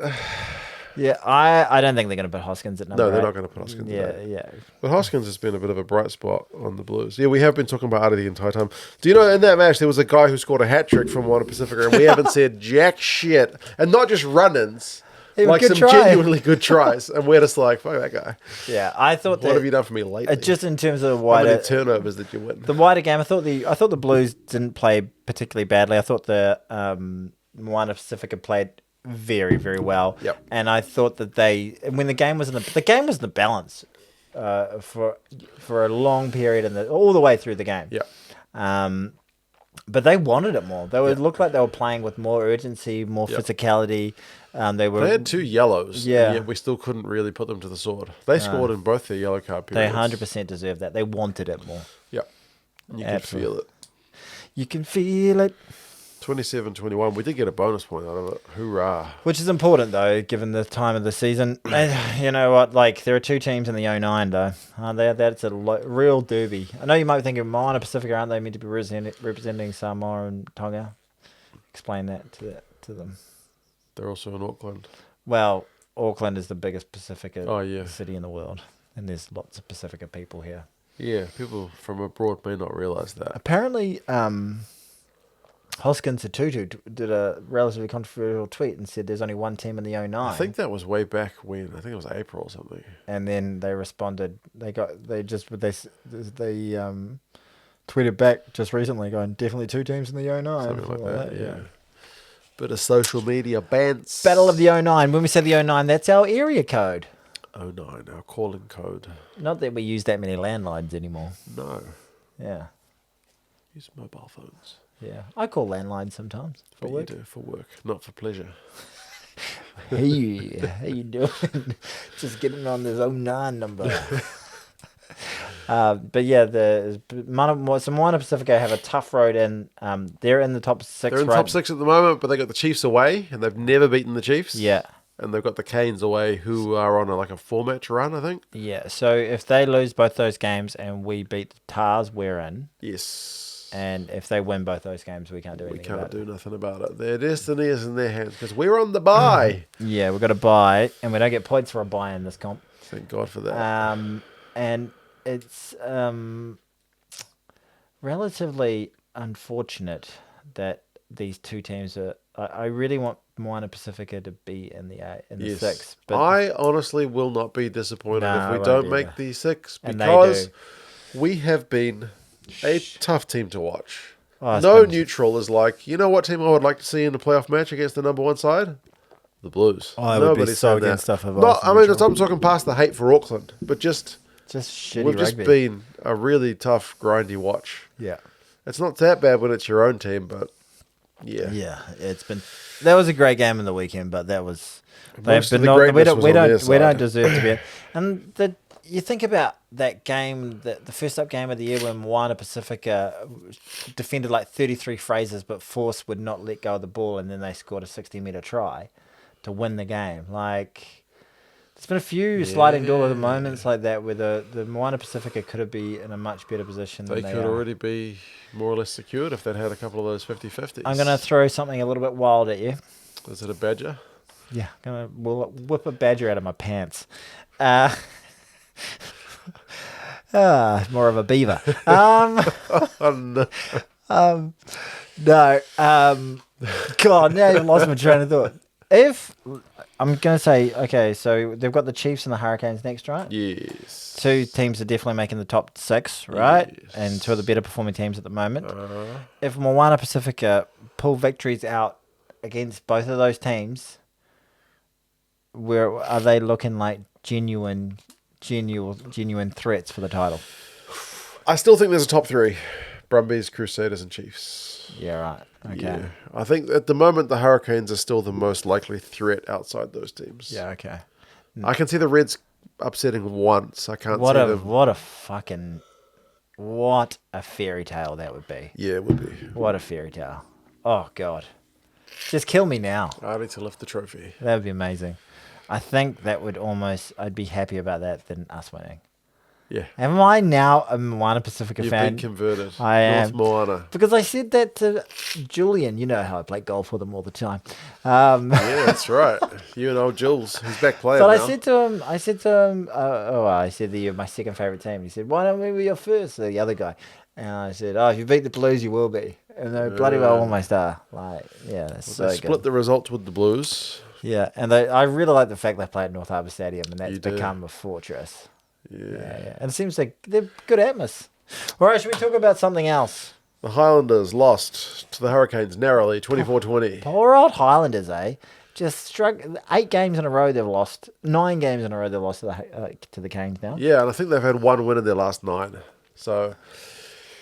Yeah, I don't think they're going to put Hoskins at number 8. No, they're not going to put Hoskins at 8. Yeah. But Hoskins has been a bit of a bright spot on the Blues. Yeah, we have been talking about Ardie the entire time. Do you know, in that match, there was a guy who scored a hat-trick from Moana Pasifika, and we haven't said jack shit. And not just run-ins, He was like good some try. genuinely good tries, and we're just like, fuck that guy. Yeah, I thought that. What have you done for me lately? Just in terms of the How many wider turnovers did you win? the wider game, I thought the Blues didn't play particularly badly. I thought the Moana Pasifika played very, very well. Yep. And I thought that when the game was in the balance for a long period and all the way through the game. Yeah. But they wanted it more. They would look like they were playing with more urgency, more physicality. They had 2 yellows. Yeah. And yet we still couldn't really put them to the sword. They scored in both their yellow card They periods. 100% deserved that. They wanted it more. Yeah. You can feel it. You can feel it. 27-21. We did get a bonus point out of it. Hoorah. Which is important, though, given the time of the season. And you know what? Like, there are 2 teams in the 09, though. That's a real derby. I know you might be thinking, Moana Pasifika, aren't they meant to be representing Samoa and Tonga? Explain that to them. They're also in Auckland. Well, Auckland is the biggest Pacifica yeah. city in the world. And there's lots of Pacifica people here. Yeah, people from abroad may not realise that. Apparently, Hoskins Tutu did a relatively controversial tweet and said there's only one team in the 09. I think that was way back when. I think it was April or something. And then they responded. They tweeted back just recently, going definitely 2 teams in the 09. Something like that. Yeah. Bit of social media bants. Battle of the 09. When we say the 09, that's our area code. 09, our calling code. Not that we use that many landlines anymore. No. Yeah. Use mobile phones. Yeah. I call landlines sometimes for work. You do for work, not for pleasure. Hey, how you doing? Just getting on this 09 number. But yeah, Moana Pasifika have a tough road in. They're in the top 6. They're in the top 6 at the moment, but they got the Chiefs away, and they've never beaten the Chiefs. Yeah. And they've got the Canes away, who are on a 4-match run, I think. Yeah, so if they lose both those games and we beat the Tars, we're in. Yes. And if they win both those games, we can't do anything We can't about do nothing about it. Their destiny is in their hands, because we're on the bye. Yeah, we've got to buy, and we don't get points for a buy in this comp. Thank God for that. And it's relatively unfortunate that these 2 teams are... I really want Moana Pasifika to be in the 6. But I honestly will not be disappointed if we don't make the 6, because we have been a tough team to watch. No neutral is like, you know what team I would like to see in a playoff match against the number 1 side? The Blues. I would be so against stuff of I'm talking past the hate for Auckland, but just shitty we've rugby. just been a really tough, grindy watch. Yeah. It's not that bad when it's your own team, but yeah. Yeah, that was a great game in the weekend, but that was we don't deserve to be in. And you think about that game, the first up game of the year when Moana Pasifika defended 33 phrases, but Force would not let go of the ball, and then they scored a 60-meter try to win the game. There's been a few sliding door moments like that where the Moana Pasifika could have been in a much better position than they could are. already be more or less secured if they'd had a couple of those 50-50s. I'm going to throw something a little bit wild at you. Is it a badger? Yeah, I'm going to whip a badger out of my pants. More of a beaver. No. No. God, now you've lost my train of thought. If I'm going to say, okay, so they've got the Chiefs and the Hurricanes next, right? Yes. 2 teams are definitely making the top 6, right? Yes. And 2 of the better performing teams at the moment. If Moana Pasifika pull victories out against both of those teams, where are they looking like genuine threats for the title? I still think there's a top 3. Brumbies, Crusaders, and Chiefs. Yeah, right. Okay. Yeah. I think at the moment the Hurricanes are still the most likely threat outside those teams. Yeah, okay. I can see the Reds upsetting once. I can't see them. What a fairy tale that would be. Yeah, it would be. What a fairy tale. Oh, God. Just kill me now. I need to lift the trophy. That would be amazing. I think that would I'd be happier about that than us winning. Yeah. Am I now a Moana Pasifika fan? You've been converted. I am. North Moana. Because I said that to Julian. You know how I play golf with him all the time. Yeah, that's right. You and old Jules. He's back playing But now. I said that you're my second favourite team. He said, why don't we be your first? The other guy. And I said, if you beat the Blues, you will be. And they bloody well almost are. That's so they split good. the results with the Blues Yeah, and I really like the fact they play at North Harbour Stadium, and that's You do. become a fortress. Yeah. And it seems like they're good atmos. All right, should we talk about something else? The Highlanders lost to the Hurricanes narrowly, 24-20. Poor old Highlanders, eh? Just struck 8 games in a row they've lost. 9 games in a row they've lost to the Canes now. Yeah, and I think they've had 1 win in their last 9. So,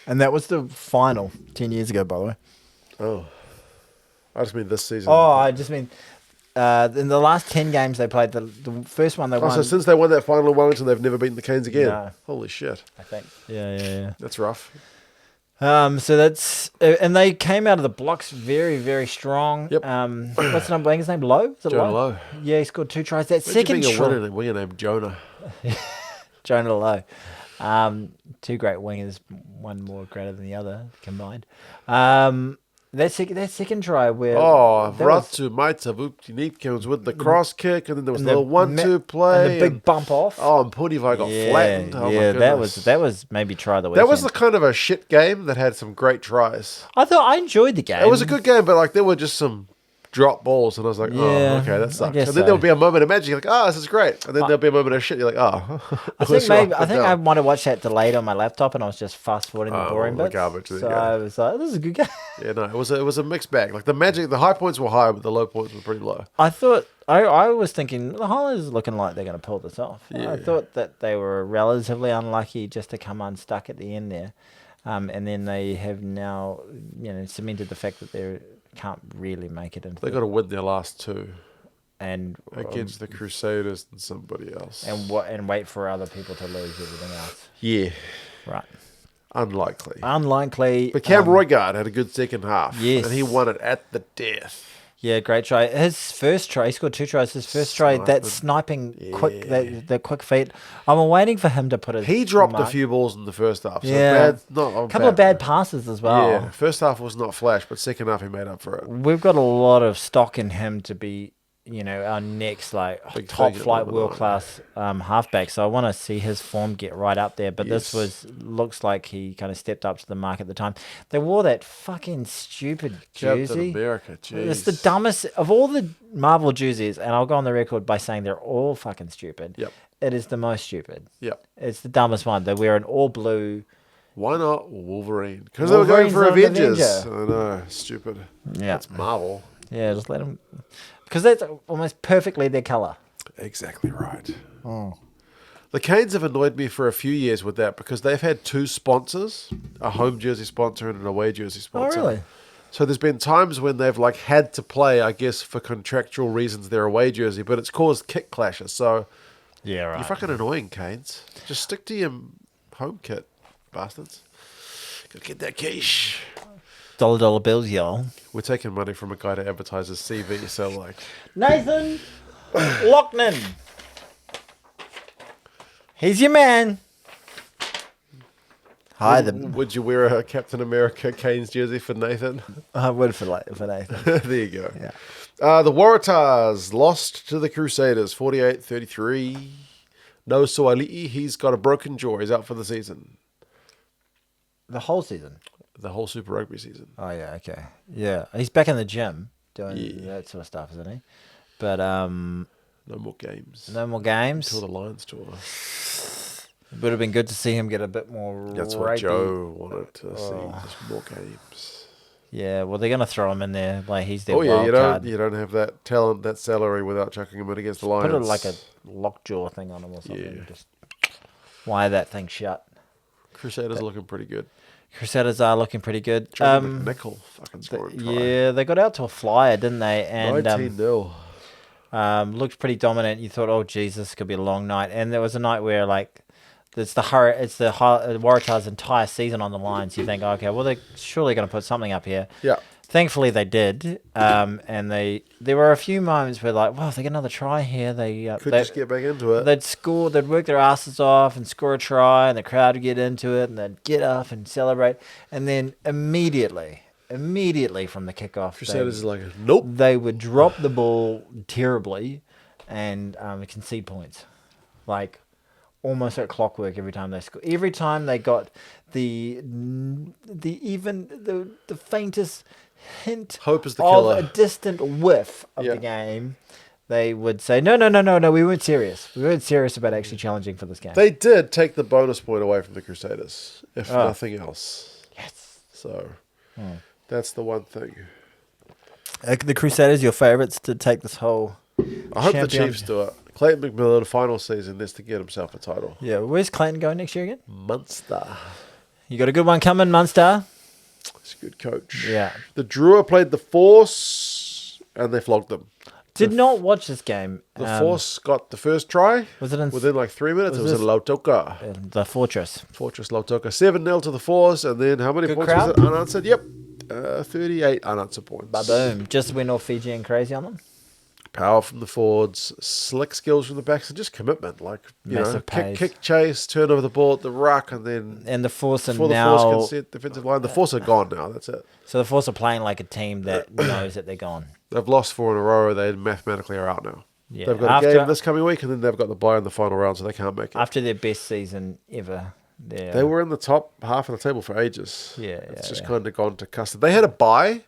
And that was the final 10 years ago, by the way. oh, I just mean this season. Oh, I just mean in the last 10 games they played, the first one they won. So since they won that final in Wellington, they've never beaten the Canes again. No. Holy shit. I think. Yeah. That's rough. So that's and they came out of the blocks very, very strong. Yep. What's the number? His name Lowe? Is it Jonah Lowe. Yeah, he scored 2 tries. That Imagine second being a try, winger named Jonah. Jonah Lowe. 2 great wingers, one more greater than the other combined. That second try where Vratu Maita Vuptinipke was with the cross kick, and then there was the little 1-2 play. and the big bump off. And Pudivai got flattened. Oh, my goodness. that was maybe try of the week. That was the kind of a shit game that had some great tries. I enjoyed the game. It was a good game, but like there were just some drop balls, and I was like, Yeah, oh, okay, that I sucks. guess And then so. there would be a moment of magic, you're like, oh, this is great. And then there'll be a moment of shit, you're like, oh. I think I might have watched that delayed on my laptop, and I was just fast forwarding the boring the bits. garbage, there So you go. I was like, "This is a good game." Yeah, no, it was a mixed bag. Like the magic, the high points were high, but the low points were pretty low. I thought I was thinking the Highlanders are looking like they're going to pull this off. Yeah. I thought that they were relatively unlucky just to come unstuck at the end there, and then they have now cemented the fact that they can't really make it into. They got to win their last 2 and against the Crusaders and somebody else. and wait for other people to lose everything else. Yeah, Right. unlikely. Unlikely. But Cam Roigard had a good second half. Yes. And he won it at the death. Yeah, great try. His first try, he scored 2 tries. His first try, that sniping quick, that quick feet. I'm waiting for him to put it. He dropped a few balls in the first half. So Yeah. a couple of bad passes as well. Yeah, first half was not flash, but second half he made up for it. We've got a lot of stock in him to be, our next Big top thing at flight number world class halfback. So I want to see his form get right up there. But Yes. this looks like he kind of stepped up to the mark at the time. They wore that fucking stupid Captain jersey. America, jeez. It's the dumbest of all the Marvel jerseys, and I'll go on the record by saying they're all fucking stupid. Yep. It is the most stupid. Yep. It's the dumbest one. They wear an all blue. Why not Wolverine? Because they were going for Wolverine's an Avengers. Avenger. I know, stupid. Yeah. It's Marvel. Yeah, just let them. Because that's almost perfectly their colour. Exactly right. The Canes have annoyed me for a few years with that because they've had 2 sponsors, a home jersey sponsor and an away jersey sponsor. Oh, really? So there's been times when they've had to play, I guess, for contractual reasons, their away jersey, but it's caused kick clashes. So Yeah, right. you're fucking annoying, Canes. Just stick to your home kit, bastards. Go get that cash. $1 bills, y'all. We're taking money from a guy to advertise his CV, so Nathan Lockman. He's your man. Hi, would you wear a Captain America Canes jersey for Nathan? I would for Nathan. There you go. Yeah. The Waratahs lost to the Crusaders, 48-33. No Soali'i, he's got a broken jaw. He's out for the season. The whole season. The whole Super Rugby season. Oh yeah, okay. Yeah. He's back in the gym doing that sort of stuff, isn't he? But No more games. no more games. Until the Lions tour. It would have been good to see him get a bit more That's what rugby. Joe wanted to see. Just more games. Yeah, well, they're going to throw him in there. Like, he's their Oh yeah, wild card. you don't have that talent, that salary without chucking him in against the Lions. Put it like a lockjaw thing on him or something. Yeah. Just wire that thing shut. Crusaders are looking pretty good. Crusaders are looking pretty good. Johnny McNichol fucking scoring try. Yeah, they got out to a flyer, didn't they? And 19-0. looked pretty dominant. You thought, oh Jesus, this could be a long night. And there was a night where it's the Waratahs' entire season on the line. So you think, okay, well they're surely going to put something up here. Yeah. Thankfully they did. And there were a few moments where wow, if they get another try here, they Just get back into it. they'd work their asses off and score a try, and the crowd would get into it, and they'd get up and celebrate, and then immediately from the kickoff, Crusaders is like, nope. they would drop the ball terribly and concede points, almost at clockwork every time they score. Every time they got the faintest hint Hope is the of killer. a distant whiff of the game, they would say, no, we weren't serious. We weren't serious about actually challenging for this game. They did take the bonus point away from the Crusaders, if nothing else. Yes. So that's the one thing. The Crusaders, your favourites to take this whole. I hope the Chiefs do it. Clayton McMillan, final season, needs to get himself a title. Yeah, where's Clayton going next year again? Munster. You got a good one coming, Munster. He's a good coach. Yeah. The Drua played the Force, and they flogged them. Did not watch this game. The Force got the first try. Was it within like 3 minutes? It was in Lautoka. The Fortress. Fortress Lautoka. 7-0 to the Force, and then how many Good points crowd? was it? Unanswered? Yep. 38 unanswered points. Boom. Just went all Fijian crazy on them. Power from the forwards, slick skills from the backs, and just commitment. Like, Massive pace. kick, chase, turn over the ball at the ruck, and then And the Force are before the now. Force can set defensive line, the Force are gone now. That's it. So the Force are playing like a team that knows that they're gone. They've lost 4 in a row. They mathematically are out now. Yeah. They've got a game this coming week, and then they've got the bye in the final round, so they can't make it. After their best season ever. They were in the top half of the table for ages. It's just kind of gone to custard. They had a bye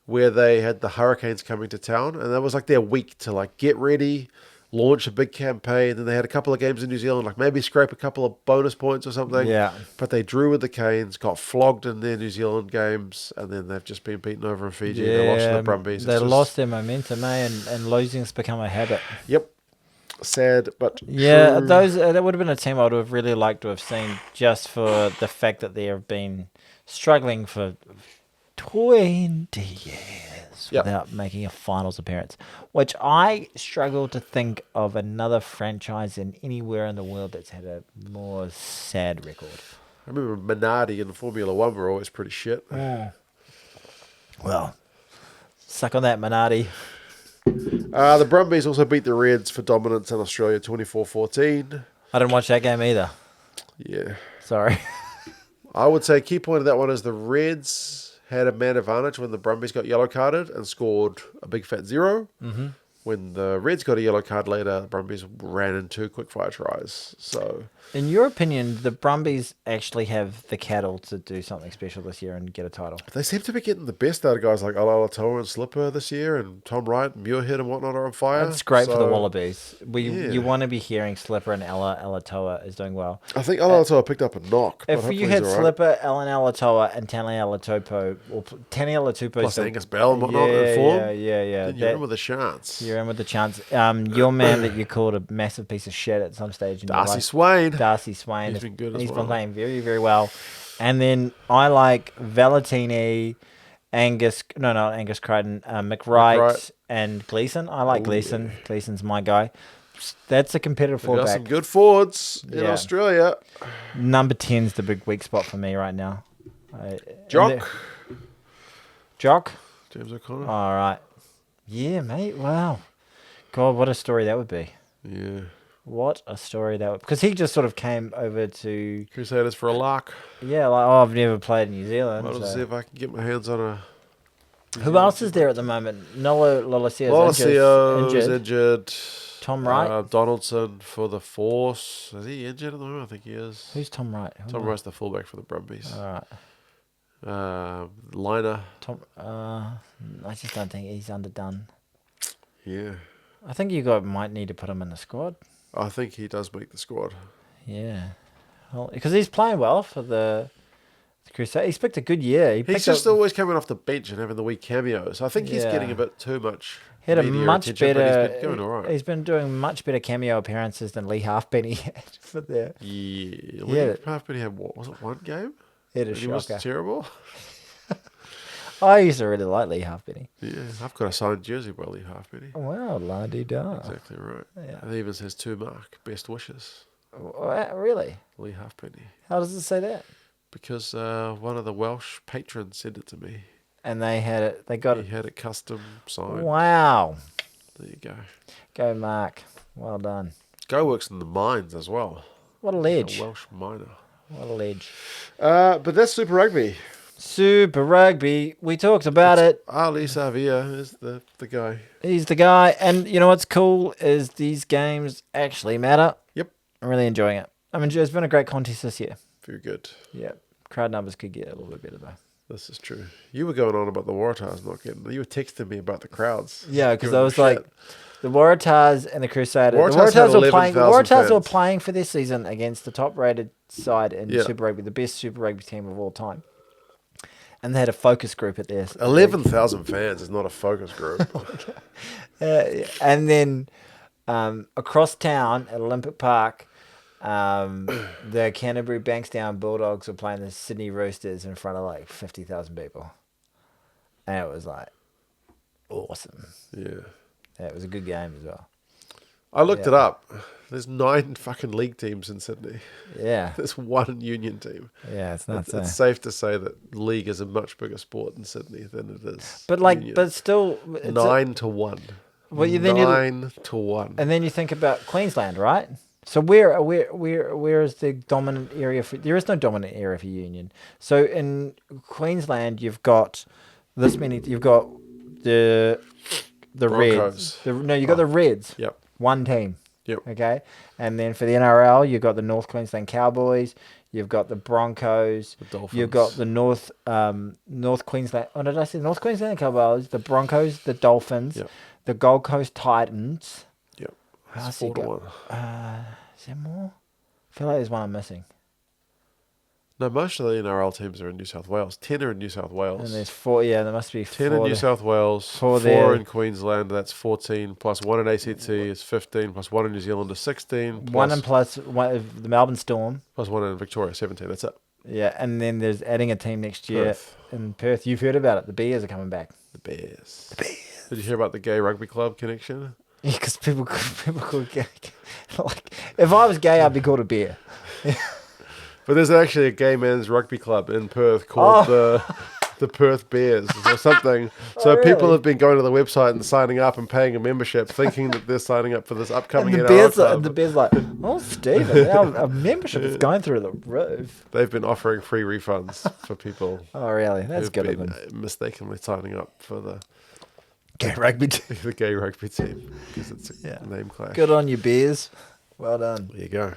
where they had the Hurricanes coming to town, and that was like their week to like get ready, launch a big campaign. Then they had a couple of games in New Zealand, like maybe scrape a couple of bonus points or something. Yeah. But they drew with the Canes, got flogged in their New Zealand games, and then they've just been beaten over in Fiji. They lost to the Brumbies. They lost their momentum, and losing's become a habit. Yep. Sad, but yeah, true. that would have been a team I would have really liked to have seen, just for the fact that they have been struggling for 20 years without making a finals appearance, which I struggle to think of another franchise in anywhere in the world that's had a more sad record. I remember Minardi in Formula One were always pretty shit. Well, suck on that, Minardi. The Brumbies also beat the Reds for dominance in Australia 24-14. I didn't watch that game either. Yeah. Sorry. I would say key point of that one is the Reds had a man advantage when the Brumbies got yellow carded and scored a big fat 0. Mm-hmm. When the Reds got a yellow card later, the Brumbies ran in 2 quick-fire tries. So, in your opinion, the Brumbies actually have the cattle to do something special this year and get a title? they seem to be getting the best out of guys like Alatoa and Slipper this year, and Tom Wright and Muirhead and whatnot are on fire. That's great for the Wallabies. You want to be hearing Slipper and Alatoa is doing well. I think Alatoa picked up a knock. If you had Slipper, Ellen Alatoa, and Tani Alatupo, or Tani Alatupo, plus Angus Bell and whatnot in form, yeah. then you're in with a chance. You're in with the chance. Your man that you called a massive piece of shit at some stage in your life, Darcy Swain. He's been good as He's well. been playing very, very well. And then I like Valentini, not Angus Crichton, McWright, and Gleeson. I like Gleeson. Yeah. Gleeson's my guy. That's a competitive fullback. Got some good forwards in Australia. Number 10's the big weak spot for me right now. Jock. James O'Connor. All right. Yeah, mate. Wow. God, what a story that would be. Yeah. What a story that would... Because he just sort of came over to... Crusaders for a lark. Yeah, like, I've never played in New Zealand. I'll see if I can get my hands on a... Who else is there at the moment? Noah Lolaceo's injured. Tom Wright? Donaldson for the Force. Is he injured at the moment? I think he is. Who's Tom Wright? Tom Wright's the fullback for the Brumbies. All right. Liner. I just don't think he's underdone. Yeah. I think might need to put him in the squad. I think he does make the squad. Yeah. Well, because he's playing well for the Crusaders. He's picked a good year. He's just always coming off the bench and having the week cameos. I think he's getting a bit too much. He had a much better. He's been going all right. He's been doing much better cameo appearances than Lee Halfpenny had for there. Yeah. Lee Halfpenny had what? Was it one game? He was terrible. I used to really like Lee Halfpenny. Yeah, I've got a signed jersey by Lee Halfpenny. Wow, la-di-da. Exactly right. Yeah. It even says to Mark, best wishes. Really? Lee Halfpenny. How does it say that? Because one of the Welsh patrons sent it to me. And they had it. He had it custom signed. Wow. There you go. Go, Mark. Well done. Go works in the mines as well. What a ledge. He's a Welsh miner. What a ledge. But that's Super Rugby. Super Rugby. We talked about it. Ardie Savea is the guy. He's the guy. And you know what's cool is these games actually matter. Yep. I'm really enjoying it. It's been a great contest this year. Very good. Yeah. Crowd numbers could get a little bit better though. This is true. You were going on about the Waratahs not getting. You were texting me about the crowds. Yeah, because Giving I them was shit. like, the Waratahs and the Crusaders. Waratahs The had Waratahs were playing. The 11,000 Waratahs were fans. playing for this season against the top-rated side in Yeah. Super Rugby, the best Super Rugby team of all time. And they had a focus group at their 11,000 fans is not a focus group. and then across town at Olympic Park, the Canterbury Bankstown Bulldogs were playing the Sydney Roosters in front of like 50,000 people. And it was like awesome. Yeah. Yeah, it was a good game as well. I looked it up. There's 9 fucking league teams in Sydney. Yeah. There's 1 union team. Yeah, it's nuts. It's safe to say that league is a much bigger sport in Sydney than it is. But like, union. but still, 9-1. Well, then 9-1. And then you think about Queensland, right? So where is the dominant area for? There is no dominant area for union. So in Queensland, you've got this many. You've got the Broncos. Reds. You got the Reds. Yep. One team. Yep. Okay, and then for the NRL, you've got the North Queensland Cowboys. You've got the Broncos. The Dolphins. You've got the North Queensland. Oh, did I say North Queensland Cowboys? The Broncos, the Dolphins, Yep. the Gold Coast Titans. Yep. How's It's it 4-1. Is there more? I feel like there's one I'm missing. No, most of the NRL teams are in New South Wales. 10 are in New South Wales. And there's 4. Yeah, there must be 10 4 in New there. South Wales, 4 there. in Queensland, that's 14, plus 1 in ACT is 15, plus 1 in New Zealand is 16, One and plus one, the Melbourne Storm. plus 1 in Victoria, 17, that's it. Yeah, and then there's adding a team next year Perth. in Perth. You've heard about it. The Bears are coming back. The Bears. Did you hear about the gay rugby club connection? Yeah, because people call gay. Like, if I was gay, I'd be called a bear. But there's actually a gay men's rugby club in Perth called the Perth Bears or something. So really? people have been going to the website and signing up and paying a membership, thinking that they're signing up for this upcoming And NRL club. the Bears like, oh, Stephen, our membership is going through the roof. They've been offering free refunds for people Oh, really? That's who've good of been them. mistakenly signing up for the Gay rugby team. the gay rugby team because it's a name clash. Good on you, Bears. Well done. There you go.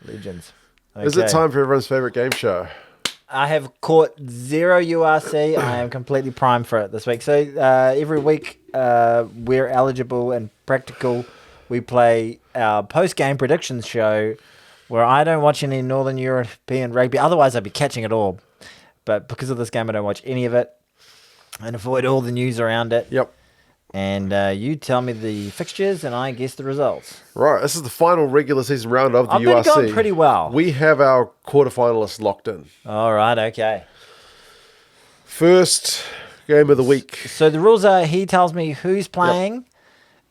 Legends. Is it Okay. time for everyone's favorite game show? I have caught 0 URC. I am completely primed for it this week. So every week we're eligible and practical. We play our post-game predictions show where I don't watch any Northern European rugby. Otherwise, I'd be catching it all. But because of this game, I don't watch any of it and avoid all the news around it. Yep. And you tell me the fixtures and I guess the results. Right, this is the final regular season round of the I've URC. been going pretty well. We have our quarterfinalists locked in. All right, okay. First game of the week. So the rules are he tells me who's playing,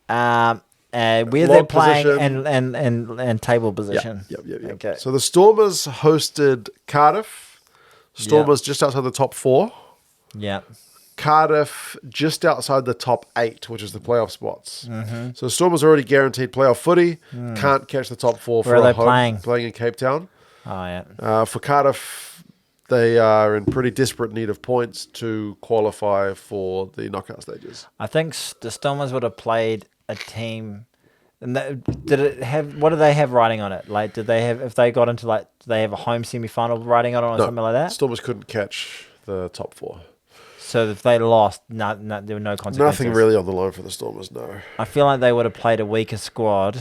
where they're Log playing, position. and table position. Yep. Okay. So the Stormers hosted Cardiff. Stormers just outside the top 4. Yeah. Cardiff just outside the top 8, which is the playoff spots. Mm-hmm. So Stormers already guaranteed playoff footy. Can't catch the top 4 for Where are a they home, playing? playing in Cape Town. Oh, yeah. For Cardiff, they are in pretty desperate need of points to qualify for the knockout stages. I think the Stormers would have played a team. And did it have? What do they have writing on it? Like, did they have? If they got into do they have a home semi-final writing on it or something like that? Stormers couldn't catch the top 4. So if they lost, there were no consequences. Nothing really on the line for the Stormers, no. I feel like they would have played a weaker squad,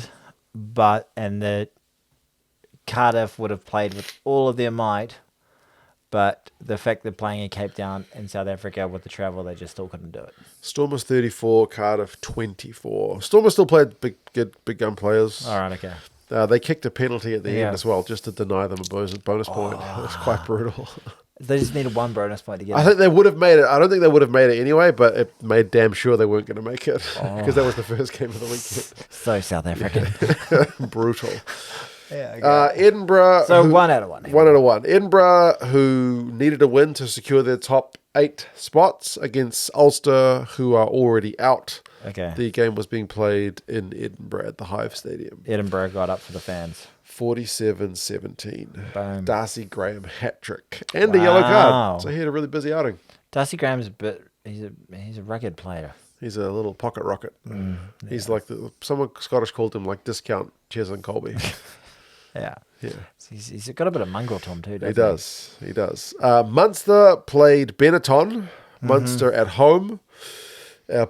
and the Cardiff would have played with all of their might, but the fact they're playing in Cape Town in South Africa with the travel, they just still couldn't do it. Stormers 34, Cardiff 24. Stormers still played big gun players. All right, okay. They kicked a penalty at the Yeah. end as well, just to deny them a bonus point. It was quite brutal. They just needed one bonus point to get I it. think they would have made it. I don't think they would have made it anyway, but it made damn sure they weren't going to make it because that was the first game of the weekend. So South African. Brutal. Yeah, okay. Edinburgh. So 1 out of 1. 1 out of 1. Edinburgh, who needed a win to secure their top 8 spots against Ulster, who are already out. Okay. The game was being played in Edinburgh at the Hive Stadium. Edinburgh got up for the fans. 47-17. Boom. Darcy Graham hat-trick. And a yellow Wow. card. So he had a really busy outing. Darcy Graham's he's a rugged player. He's a little pocket rocket. He's like someone Scottish called him like discount Ches and Colby. Yeah. Yeah. He's got a bit of mongrel to him too, doesn't He does. Munster played Benetton. Munster at home.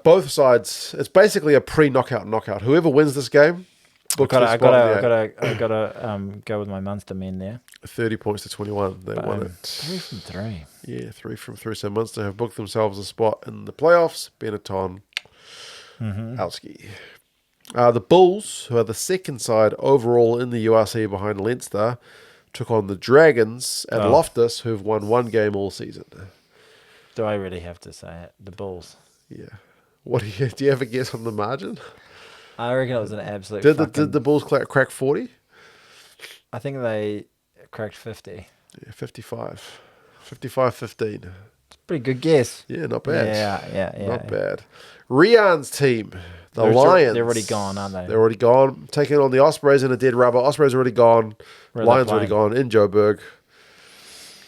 Both sides. It's basically a pre-knockout. Whoever wins this game, I gotta go with my Munster men there. 30 points to 21. They won it. 3 from 3. Yeah, 3 from 3. So Munster have booked themselves a spot in the playoffs. Benetton, Outski. The Bulls, who are the second side overall in the URC behind Leinster, took on the Dragons at Loftus, who've won one game all season. Do I really have to say it? The Bulls. Yeah. What do you have a guess on the margin? I reckon it was an absolute. Did the Bulls crack 40? I think they cracked 50. Yeah, 55. 55-15. It's a pretty good guess. Yeah, not bad. Yeah. Not bad. Rian's team, the Lions. They're already gone, aren't they? They're already gone. Taking on the Ospreys in a dead rubber. Ospreys already gone. Lions already gone in Joburg.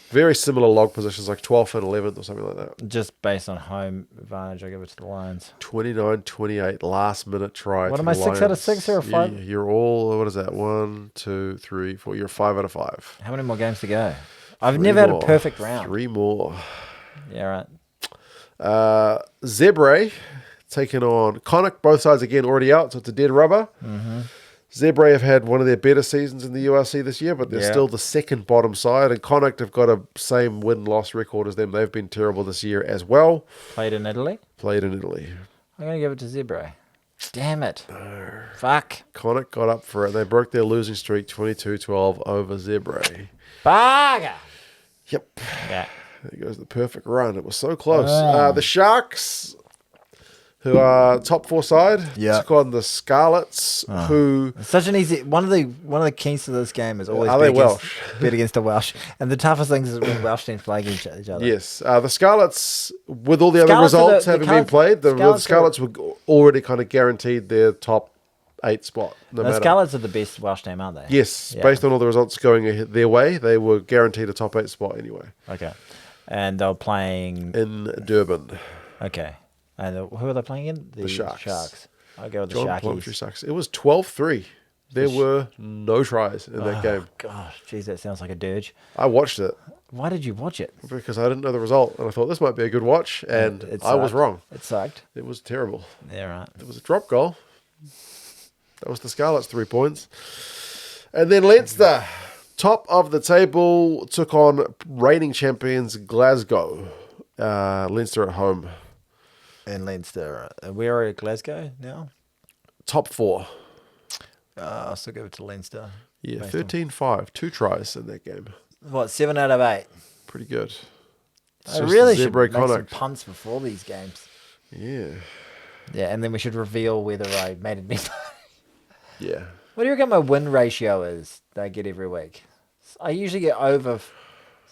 Very similar log positions, like 12th and 11th or something like that. Just based on home advantage, I give it to the Lions. 29-28, last minute try. What am I, 6 out of 6 or 5? Yeah, you're all, what is that? 1, 2, 3, 4. You're 5 out of 5. How many more games to go? I've never had a perfect round. 3 more. Yeah, right. Zebre taking on Connacht, both sides again already out, so it's a dead rubber. Mm-hmm. Zebre have had one of their better seasons in the URC this year, but they're still the second bottom side, and Connacht have got a same win-loss record as them. They've been terrible this year as well. Played in Italy? Played in Italy. I'm going to give it to Zebre. Damn it. No. Fuck. Connacht got up for it. They broke their losing streak 22-12 over Zebre. Baga! Yep. Yeah. There goes the perfect run. It was so close. The Sharks, who are top 4 side, took on the Scarlets, who it's such an easy one of the keys to this game is always bet against the Welsh, and the toughest things is when Welsh teams play against each other. Yes, the Scarlets, with all the other results having been played, the Scarlets were already kind of guaranteed their top 8 spot. The Scarlets are the best Welsh team, aren't they? Yes, based on all the results going their way, they were guaranteed a top 8 spot anyway. Okay, and they were playing in Durban. Okay. And who are they playing in? The Sharks. I'll go with the Sharkies. Sharks. It was 12-3. There were no tries in that game. God, jeez, that sounds like a dirge. I watched it. Why did you watch it? Because I didn't know the result, and I thought this might be a good watch, and I was wrong. It sucked. It was terrible. Yeah, right. It was a drop goal. That was the Scarlets' 3 points. And then Leinster, top of the table, took on reigning champions Glasgow. Leinster at home. And Leinster, where are Glasgow now? Top 4. I'll still give it to Leinster. Yeah, 13-5. 2 tries in that game. What, 7 out of 8? Pretty good. I really should make some punts before these games. Yeah. Yeah, and then we should reveal whether I made it. Yeah. What do you reckon my win ratio is that I get every week? I usually get over...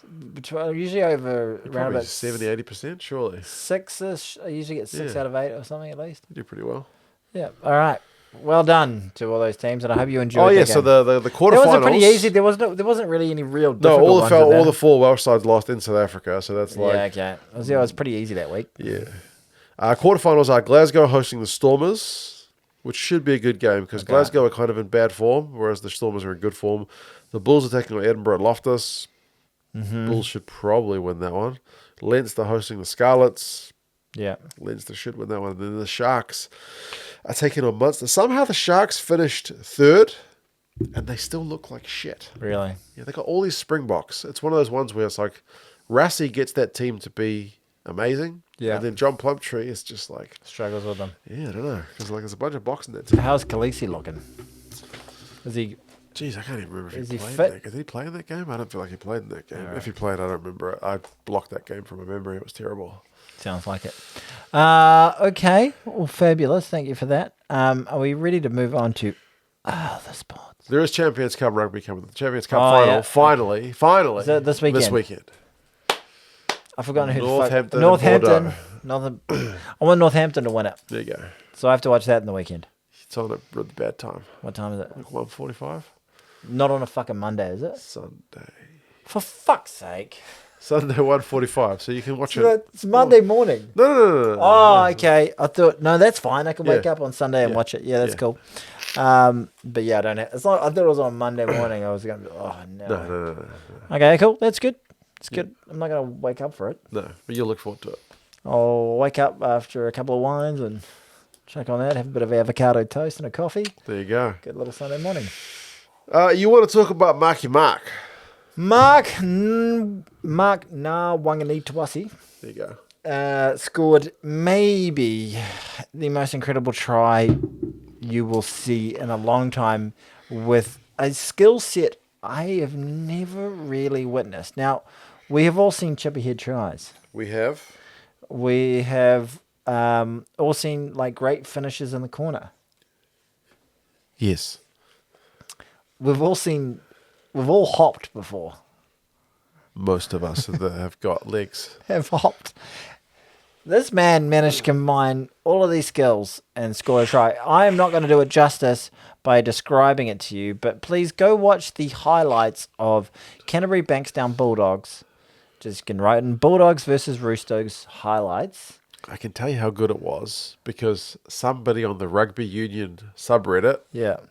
around about 70-80%, surely. 6-ish. I usually get 6 out of 8 or something at least. You do pretty well. Yeah. All right. Well done to all those teams, and I hope you enjoyed. Oh yeah, so the quarterfinals. That was pretty easy. There wasn't really any real. No, all the 4 Welsh sides lost in South Africa, so that's like okay. It was pretty easy that week. Yeah. Quarterfinals are Glasgow hosting the Stormers, which should be a good game because Glasgow are kind of in bad form, whereas the Stormers are in good form. The Bulls are taking on Edinburgh at Loftus. Mm-hmm. Bulls should probably win that one. Leinster hosting the Scarlets. Yeah. Leinster should win that one. And then the Sharks are taking on Munster. Somehow the Sharks finished 3rd, and they still look like shit. Really? Yeah, they got all these Springboks. It's one of those ones where it's like Rassie gets that team to be amazing. Yeah. And then John Plumtree is just like... struggles with them. Yeah, I don't know. Because there's a bunch of box in that team. How's Khaleesi looking? Is he... Jeez, I can't even remember if he played fit? Did he play in that game? I don't feel like he played in that game. Right. If he played, I don't remember it. I blocked that game from my memory. It was terrible. Sounds like it. Okay. Well, fabulous. Thank you for that. Are we ready to move on to the sports? There is Champions Cup rugby coming. The Champions Cup final. Yeah. Finally. Is it this weekend? This weekend. I've forgotten who Northampton. I want Northampton to win it. There you go. So I have to watch that in the weekend. It's on a really bad time. What time is it? Like 1:45. Not on a fucking Monday, is it? Sunday. For fuck's sake. Sunday 1:45, so you can watch it. It's Monday morning. No. Oh, okay. I thought, no, that's fine. I can wake up on Sunday and watch it. Yeah, that's cool. But yeah, I don't know. It's like I thought it was on Monday morning. I was going to be, oh no. No. Okay, cool. That's good. It's good. I'm not going to wake up for it. No, but you'll look forward to it. I'll wake up after a couple of wines and check on that, have a bit of avocado toast and a coffee. There you go. Good little Sunday morning. You want to talk about Marky Mark? Mark Wanganituasi There you go. scored maybe the most incredible try you will see in a long time with a skill set I have never really witnessed. Now, we have all seen chippy head tries. We have. We have all seen like great finishes in the corner. Yes. We've all hopped before. Most of us have got legs. Have hopped. This man managed to combine all of these skills and score a try. I am not going to do it justice by describing it to you, but please go watch the highlights of Canterbury Bankstown Bulldogs. Just can write in Bulldogs versus Roosters highlights. I can tell you how good it was because somebody on the Rugby Union subreddit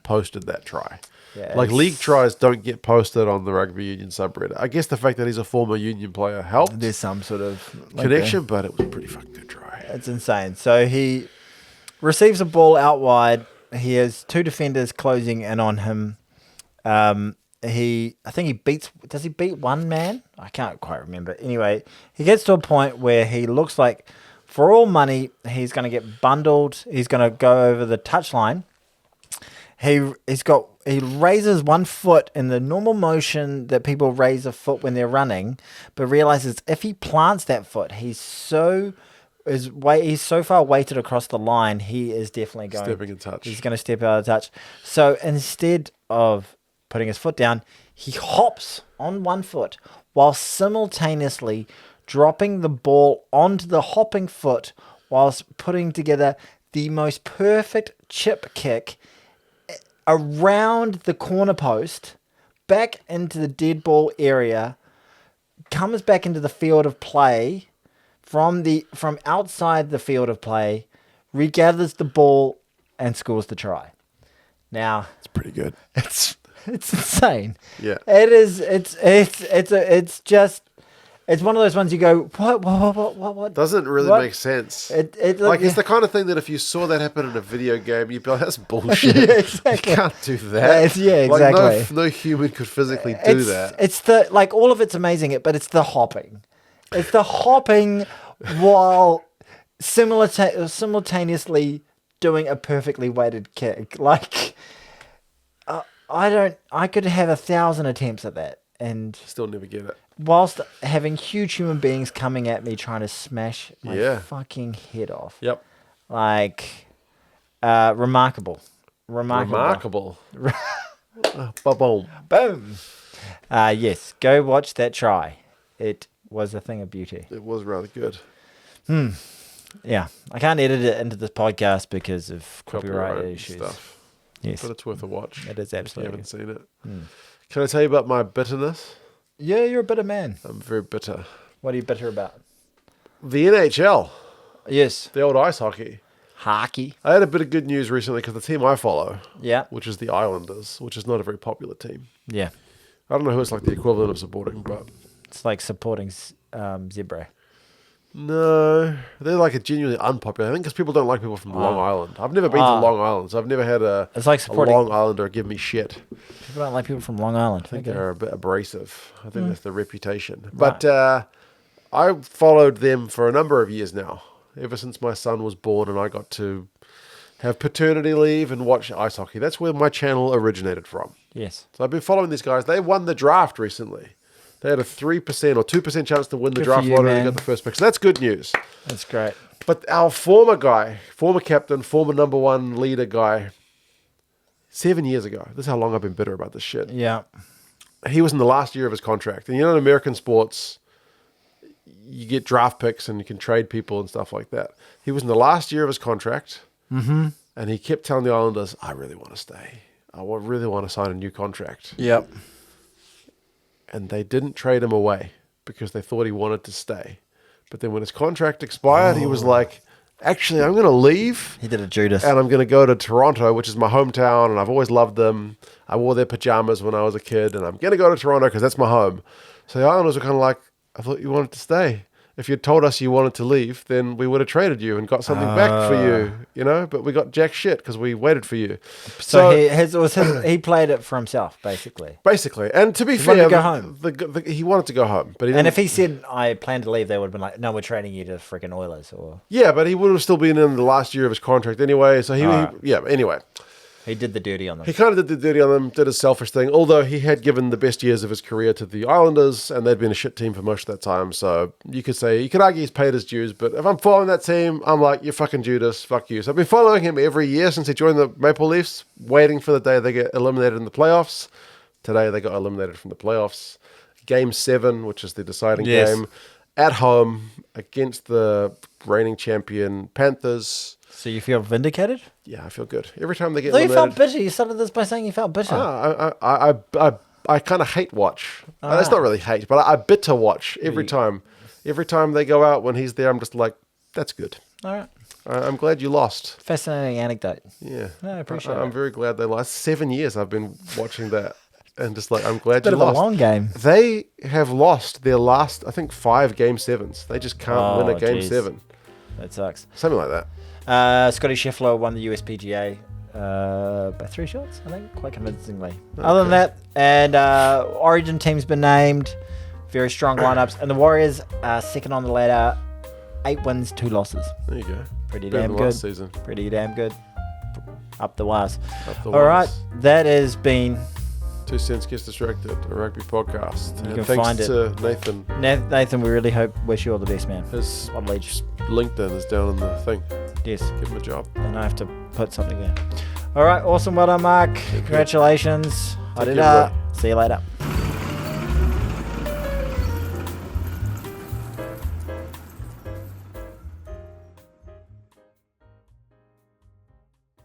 posted that try. Yeah, like league tries don't get posted on the Rugby Union subreddit. I guess the fact that he's a former Union player helped. There's some sort of connection, but it was a pretty fucking good try. It's insane. So he receives a ball out wide. He has two defenders closing in on him. I think he beats. Does he beat one man? I can't quite remember. Anyway, he gets to a point where he looks like, for all money, he's going to get bundled. He's going to go over the touchline. He raises one foot in the normal motion that people raise a foot when they're running, but realizes if he plants that foot, he's so far weighted across the line, he is definitely going stepping in touch. He's going to step out of touch. So instead of putting his foot down, he hops on one foot while simultaneously dropping the ball onto the hopping foot whilst putting together the most perfect chip kick around the corner post, back into the dead ball area, comes back into the field of play from outside the field of play, regathers the ball and scores the try. Now, it's pretty good. It's insane. Yeah. It is. It's one of those ones you go, what? Doesn't really make sense. It's the kind of thing that if you saw that happen in a video game, you'd be like, that's bullshit. Yeah, exactly. You can't do that. Exactly. Like no human could physically do that. It's all of it's amazing, but it's the hopping. It's the hopping while simultaneously doing a perfectly weighted kick. I could have 1,000 attempts at that and still never get it. Whilst having huge human beings coming at me trying to smash my fucking head off. Yep. Remarkable. Boom. Boom. Yes, go watch that try. It was a thing of beauty. It was rather good. Yeah, I can't edit it into this podcast because of copyright issues. Stuff. Yes. But it's worth a watch. It is absolutely. If you haven't seen it. Can I tell you about my bitterness? Yeah, you're a bitter man. I'm very bitter. What are you bitter about? The NHL. Yes. The old ice hockey. Hockey. I had a bit of good news recently because the team I follow, which is the Islanders, which is not a very popular team. Yeah. I don't know who it's like the equivalent of supporting, but... It's like supporting Zebra. No, they're like a genuinely unpopular. I think because people don't like people from Long Island. I've never been to Long Island, so I've never had it's like supporting a Long Islander give me shit. People don't like people from Long Island. I think they're a bit abrasive. I think that's the reputation. But I followed them for a number of years now, ever since my son was born and I got to have paternity leave and watch ice hockey. That's where my channel originated from. Yes. So I've been following these guys. They won the draft recently. They had a 3% or 2% chance to win the draft lottery and got the first pick. So that's good news. That's great. But our former captain, former number one leader guy, 7 years ago. This is how long I've been bitter about this shit. Yeah. He was in the last year of his contract. And you know, in American sports, you get draft picks and you can trade people and stuff like that. He was in the last year of his contract. Mm-hmm. And he kept telling the Islanders, I really want to stay. I really want to sign a new contract. Yep. And they didn't trade him away because they thought he wanted to stay. But then when his contract expired, he was like, actually, I'm going to leave. He did a Judas. And I'm going to go to Toronto, which is my hometown, and I've always loved them. I wore their pajamas when I was a kid, and I'm going to go to Toronto because that's my home. So the Islanders were kind of like, I thought you wanted to stay. If you'd told us you wanted to leave, then we would have traded you and got something back for you, But we got jack shit because we waited for you. So he played it for himself, basically. Basically. And to be fair, wanted to go home. He wanted to go home. But he didn't. And if he said, I plan to leave, they would have been like, no, we're trading you to freaking Oilers. Or Yeah, but he would have still been in the last year of his contract anyway. So anyway. He did the dirty on them. He kind of did the dirty on them, did his selfish thing, although he had given the best years of his career to the Islanders, and they'd been a shit team for most of that time. So you could argue he's paid his dues, but if I'm following that team, I'm like, you're fucking Judas, fuck you. So I've been following him every year since he joined the Maple Leafs, waiting for the day they get eliminated in the playoffs. Today they got eliminated from the playoffs. Game 7, which is the deciding game, at home against the reigning champion Panthers. So you feel vindicated? Yeah, I feel good. Every time they get eliminated. eliminated. You felt bitter. You started this by saying you felt bitter. I kind of hate watch. That's not really hate, but I bitter watch every time. Every time they go out, when he's there, I'm just like, that's good. All right. I'm glad you lost. Fascinating anecdote. Yeah. No, I appreciate it. I'm very glad they lost. 7 years I've been watching that. And just like, I'm glad Bit you of lost. a long game. They have lost their last, I think, 5 Game 7s. They just can't win a Game 7. That sucks. Something like that. Scotty Scheffler won the USPGA by 3 shots, I think, quite convincingly. Okay. Other than that, and Origin team's been named. Very strong lineups. And the Warriors are second on the ladder. 8 wins, 2 losses. There you go. Pretty Better damn than good. last season. Pretty damn good. Up the wires. All right, that has been 2 Cents Gets Distracted, a rugby podcast. You and can thanks find it. to Nathan. Nathan, we really wish you all the best, man. His What age? LinkedIn is down in the thing. Yes. Give him a job. And I have to put something there. All right, awesome. Well done, Mark. Congratulations. Take care, See you later.